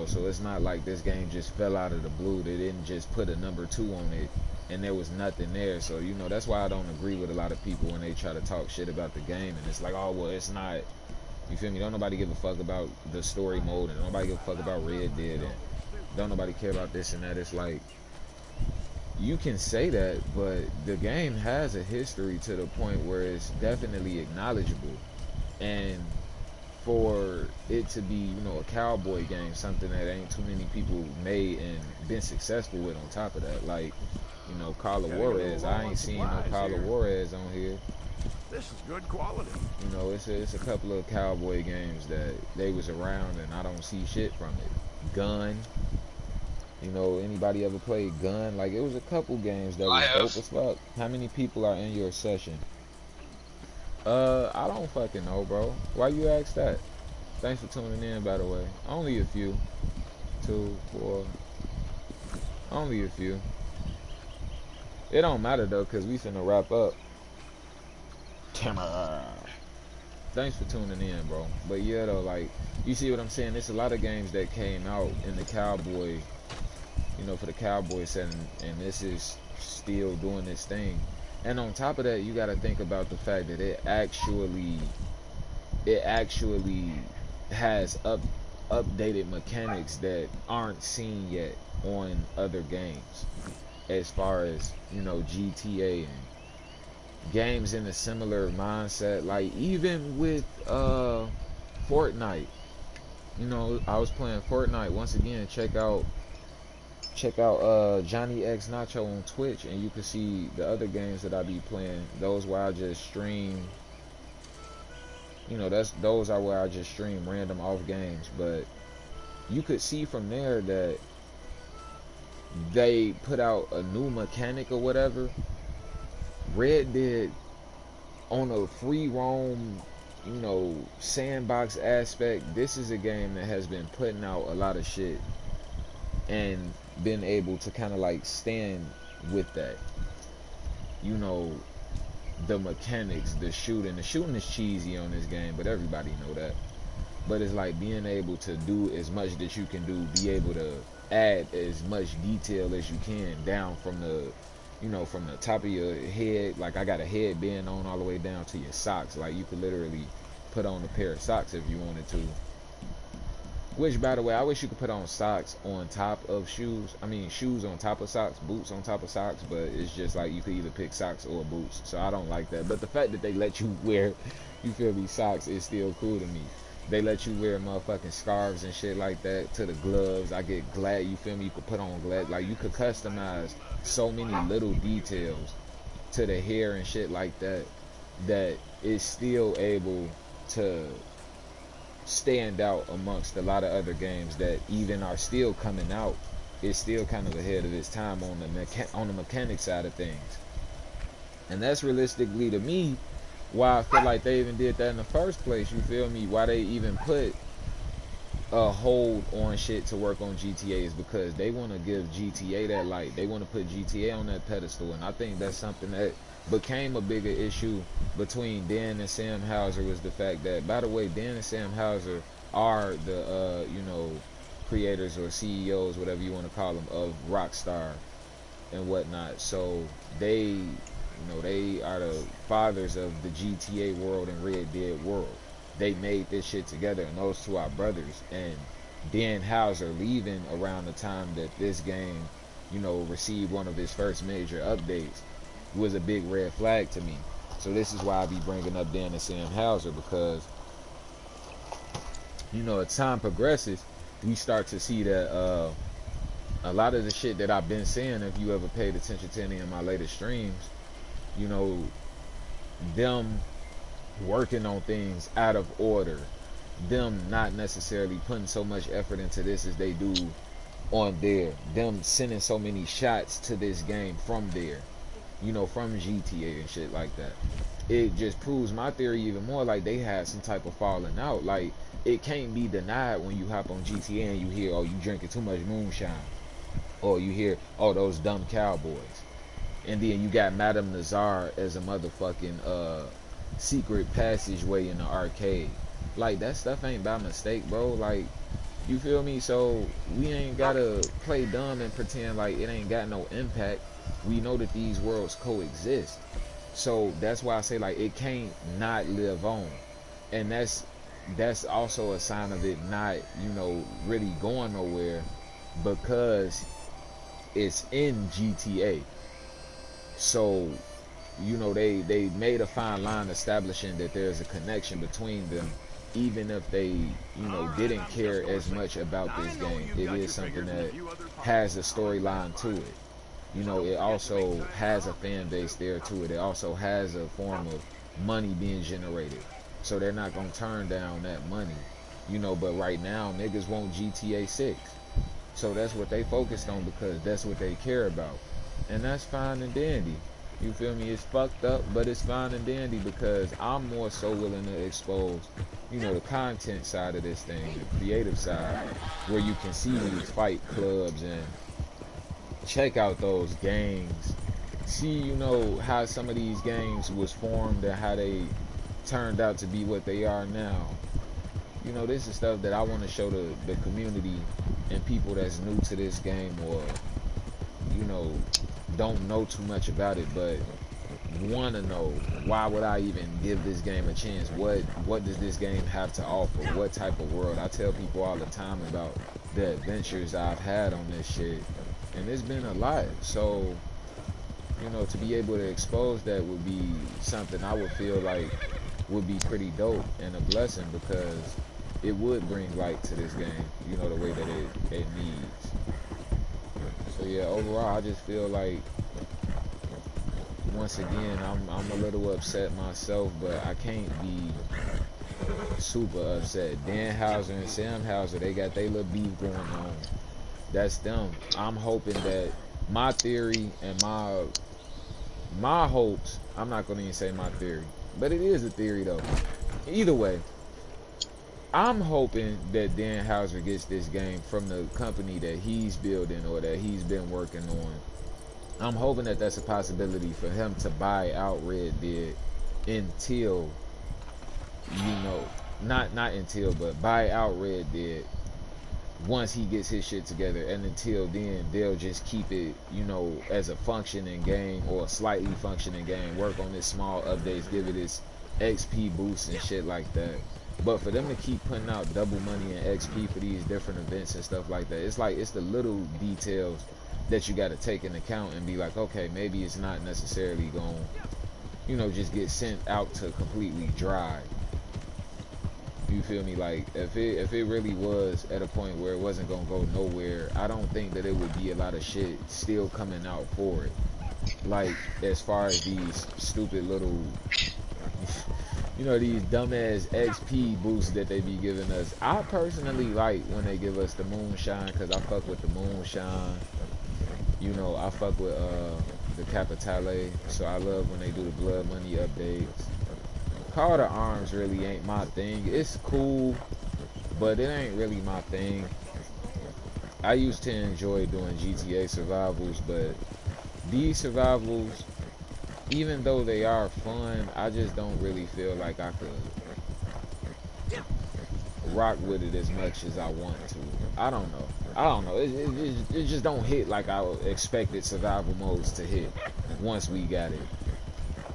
so it's not like this game just fell out of the blue. They didn't just put a number 2 on it and there was nothing there. So, that's why I don't agree with a lot of people when they try to talk shit about the game, and it's like, oh, well, it's not. You feel me? Don't nobody give a fuck about the story mode, and nobody give a fuck about Red Dead, and don't nobody care about this and that. It's like, you can say that, but the game has a history to the point where it's definitely acknowledgeable. And for it to be, a cowboy game, something that ain't too many people made and been successful with on top of that. Like, Carla Juarez. I ain't seen no Carla Juarez on here. This is good quality. It's a couple of cowboy games that they was around and I don't see shit from it. Gun. Anybody ever played Gun? Like, it was a couple games that was dope as fuck. How many people are in your session? I don't fucking know, bro. Why you ask that? Thanks for tuning in, by the way. Only a few. 2, 4. Only a few. It don't matter, though, because we finna wrap up. Thanks for tuning in, bro. But yeah, though, like, you see what I'm saying? There's a lot of games that came out in the cowboy, for the cowboy setting, and this is still doing this thing. And on top of that, you got to think about the fact that it actually has updated mechanics that aren't seen yet on other games, as far as GTA and games in a similar mindset. Like, even with Fortnite, I was playing Fortnite. Once again, check out Johnny X Nacho on Twitch, and you can see the other games that I be playing. Those where I just stream, those are where I just stream random off games. But you could see from there that they put out a new mechanic or whatever. Red Dead, on a free roam, sandbox aspect, this is a game that has been putting out a lot of shit and been able to kind of like stand with that. The mechanics, the shooting is cheesy on this game, but everybody know that. But it's like being able to do as much that you can do, be able to add as much detail as you can down from the from the top of your head. Like, I got a headband on all the way down to your socks. Like, you could literally put on a pair of socks if you wanted to. Which, by the way, I wish you could put on socks on top of shoes. I mean, shoes on top of socks, boots on top of socks. But it's just like you could either pick socks or boots. So I don't like that. But the fact that they let you wear, you feel me, socks is still cool to me. They let you wear motherfucking scarves and shit like that to the gloves. I get glad, you feel me, you could put on glad. Like, you could customize so many little details to the hair and shit like that, that is still able to stand out amongst a lot of other games that even are still coming out. It's still kind of ahead of its time on the mechanic side of things. And that's realistically, to me, why I feel like they even did that in the first place. You feel me? Why they even put a hold on shit to work on GTA is because they want to give GTA that light. They want to put GTA on that pedestal, and I think that's something that became a bigger issue between Dan and Sam Houser, was the fact that, by the way, Dan and Sam Houser are the you know, creators or CEOs, whatever you want to call them, of Rockstar and whatnot. So they, you know, they are the fathers of the GTA world and Red Dead world. They made this shit together, and those two are brothers. And Dan Houser leaving around the time that this game, you know, received one of his first major updates was a big red flag to me. So this is why I be bringing up Dan and Sam Houser, because, you know, as time progresses, we start to see that a lot of the shit that I've been saying, if you ever paid attention to any of my latest streams, you know, them working on things out of order, them not necessarily putting so much effort into this as they do on there, them sending so many shots to this game from there, you know, from GTA and shit like that. It just proves my theory even more, like they had some type of falling out. Like, it can't be denied when you hop on GTA and you hear, oh, you drinking too much moonshine, or you hear, oh, those dumb cowboys, and then you got Madame Nazar as a motherfucking secret passageway in the arcade. Like, that stuff ain't by mistake, bro. Like, you feel me? So we ain't gotta play dumb and pretend like it ain't got no impact. We know that these worlds coexist. So that's why I say, like, it can't not live on. And that's also a sign of it not, you know, really going nowhere, because it's in GTA. So, you know, they made a fine line establishing that there's a connection between them, even if they, you know, didn't care as much about this game. It is something that has a storyline to it. You know, it also has a fan base there to it. It also has a form of money being generated. So they're not going to turn down that money. You know, but right now, niggas want GTA 6. So that's what they focused on, because that's what they care about. And that's fine and dandy. You feel me? It's fucked up, but it's fine and dandy, because I'm more so willing to expose, you know, the content side of this thing, the creative side, where you can see these fight clubs and check out those gangs. See, you know, how some of these gangs was formed and how they turned out to be what they are now. You know, this is stuff that I want to show the community and people that's new to this game, or, you know, don't know too much about it, but want to know, why would I even give this game a chance? What does this game have to offer? What type of world? I tell people all the time about the adventures I've had on this shit, and it's been a lot. So, you know, to be able to expose that would be something I would feel like would be pretty dope and a blessing, because it would bring light to this game, you know, the way that it needs. So yeah, overall, I just feel like, once again, I'm a little upset myself, but I can't be super upset. Dan Houser and Sam Houser, they got their little beef going on. That's them. I'm hoping that my theory and my hopes, I'm not going to even say my theory, but it is a theory though. Either way, I'm hoping that Dan Houser gets this game from the company that he's building or that he's been working on. I'm hoping that that's a possibility for him to buy out Red Dead until, you know, not until, but buy out Red Dead once he gets his shit together. And until then, they'll just keep it, you know, as a functioning game or a slightly functioning game. Work on its small updates, give it its XP boosts and shit like that. But for them to keep putting out double money and XP for these different events and stuff like that, it's like, it's the little details that you got to take into account and be like, okay, maybe it's not necessarily going, you know, just get sent out to completely dry. You feel me? Like, if it really was at a point where it wasn't gonna go nowhere, I don't think that it would be a lot of shit still coming out for it. Like, as far as these stupid little, you know, these dumbass XP boosts that they be giving us. I personally like when they give us the moonshine, because I fuck with the moonshine. You know, I fuck with the Capitale, so I love when they do the blood money updates. Call to Arms really ain't my thing. It's cool, but it ain't really my thing. I used to enjoy doing GTA survivals, but these survivals, even though they are fun, I just don't really feel like I could rock with it as much as I want to. I don't know. It just don't hit like I expected survival modes to hit once we got it.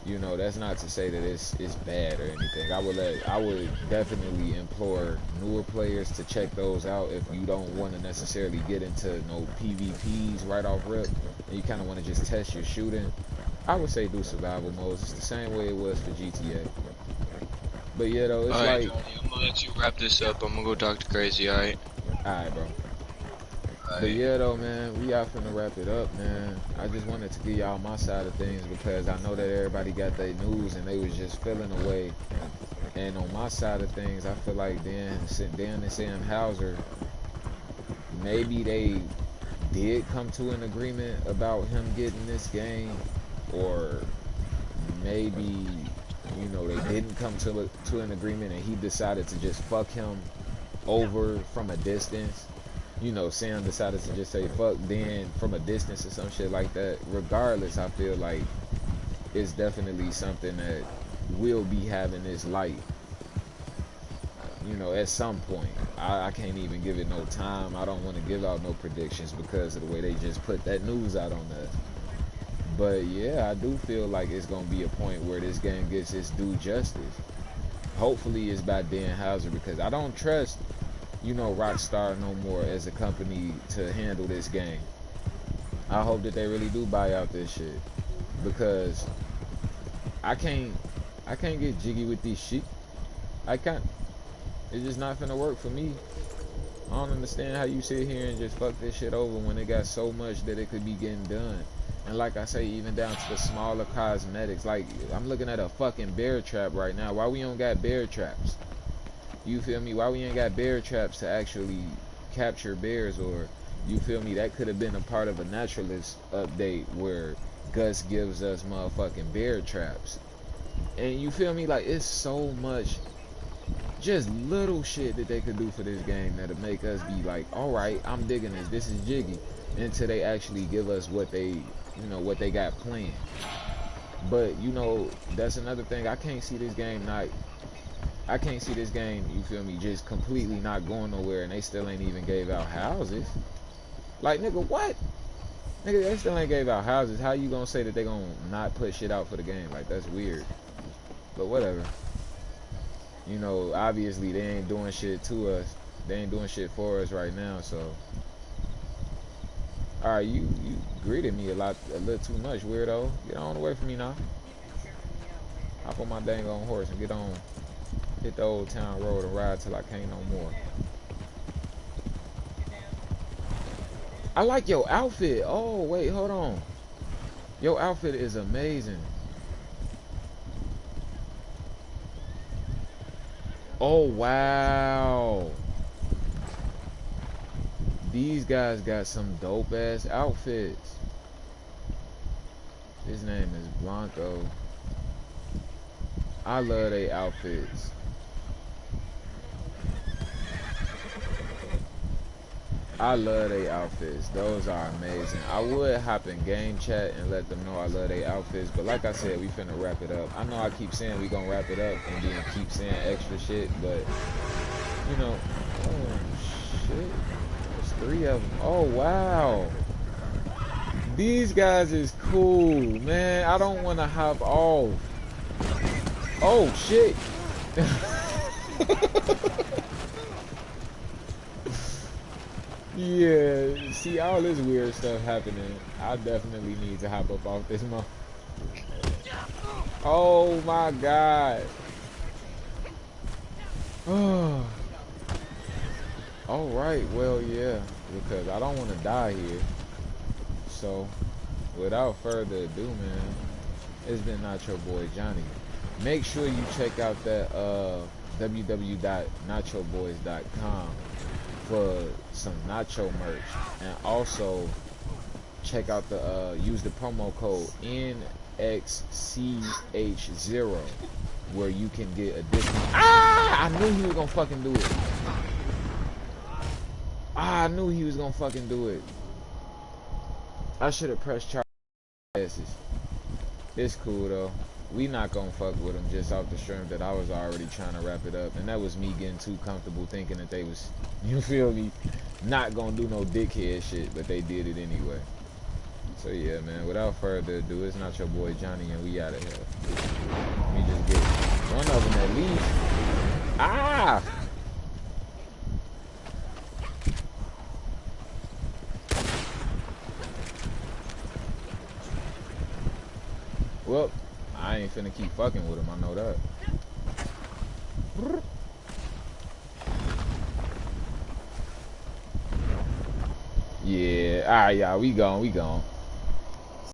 You know, that's not to say that it's bad or anything. I would definitely implore newer players to check those out if you don't want to necessarily get into no PvPs right off rip and you kind of want to just test your shooting. I would say do survival modes. It's the same way it was for GTA. But yeah, though, it's Alright, like... Johnny, I'm gonna let you wrap this up. I'm gonna go talk to Crazy, alright? Alright, bro. Alright. But yeah, though, man, we out finna wrap it up, man. I just wanted to give y'all my side of things because I know that everybody got their news and they was just feeling away. And on my side of things, I feel like Dan and Sam Hauser, maybe they did come to an agreement about him getting this game, or maybe, you know, they didn't come to an agreement and he decided to just fuck him over from a distance. You know, Sam decided to just say fuck Dan from a distance or some shit like that. Regardless, I feel like it's definitely something that will be having this light, you know, at some point. I can't even give it no time. I don't want to give out no predictions because of the way they just put that news out on that. But yeah, I do feel like it's gonna be a point where this game gets its due justice. Hopefully it's by Dan Hauser, because I don't trust, you know, Rockstar no more as a company to handle this game. I hope that they really do buy out this shit, because I can't get jiggy with this shit. I can't. It's just not finna work for me. I don't understand how you sit here and just fuck this shit over when it got so much that it could be getting done. And like I say, even down to the smaller cosmetics. Like, I'm looking at a fucking bear trap right now. Why we don't got bear traps? You feel me? Why we ain't got bear traps to actually capture bears? Or, you feel me, that could have been a part of a naturalist update where Gus gives us motherfucking bear traps. And you feel me? Like, it's so much just little shit that they could do for this game that'll make us be like, alright, I'm digging this. This is jiggy. Until they actually give us what they, you know, what they got planned. But, you know, that's another thing. I can't see this game, you feel me, just completely not going nowhere, and they still ain't even gave out houses. Like, nigga, what? Nigga, they still ain't gave out houses. How you gonna say that they gonna not put shit out for the game? Like, that's weird. But whatever. You know, obviously they ain't doing shit to us. They ain't doing shit for us right now, so. Alright, you greeted me a little too much, weirdo. Get on away from me now. Hop on my dang on horse and get on. Hit the old town road and ride till I can't no more. I like your outfit. Oh, wait, hold on. Your outfit is amazing. Oh, wow. These guys got some dope ass outfits. His name is Blanco. I love they outfits. I love they outfits. Those are amazing. I would hop in game chat and let them know I love they outfits, but like I said, we finna wrap it up. I know I keep saying we gonna wrap it up and then keep saying extra shit, but you know, oh shit, there's 3 of them. Oh wow, these guys is cool, man. I don't want to hop off. Oh shit. Yeah, see all this weird stuff happening. I definitely need to hop up off this month. Oh my god. Oh. Alright, well yeah, because I don't want to die here. So without further ado, man, it's been Nacho Boy Johnny. Make sure you check out that www.nachoboys.com for some nacho merch, and also check out the use the promo code NXCH0 where you can get a discount. I knew he was gonna fucking do it. I knew he was gonna fucking do it. I should have pressed Charles' asses. It's cool though. We not gonna fuck with him just off the strength that I was already trying to wrap it up, and that was me getting too comfortable thinking that they was, you feel me, not gonna do no dickhead shit, but they did it anyway. So yeah, man, without further ado, it's not your boy Johnny, and we out of here. Let me just get one of them at least. Ah! Well, I ain't finna keep fucking with him, I know that. Yeah, alright, y'all, we gone.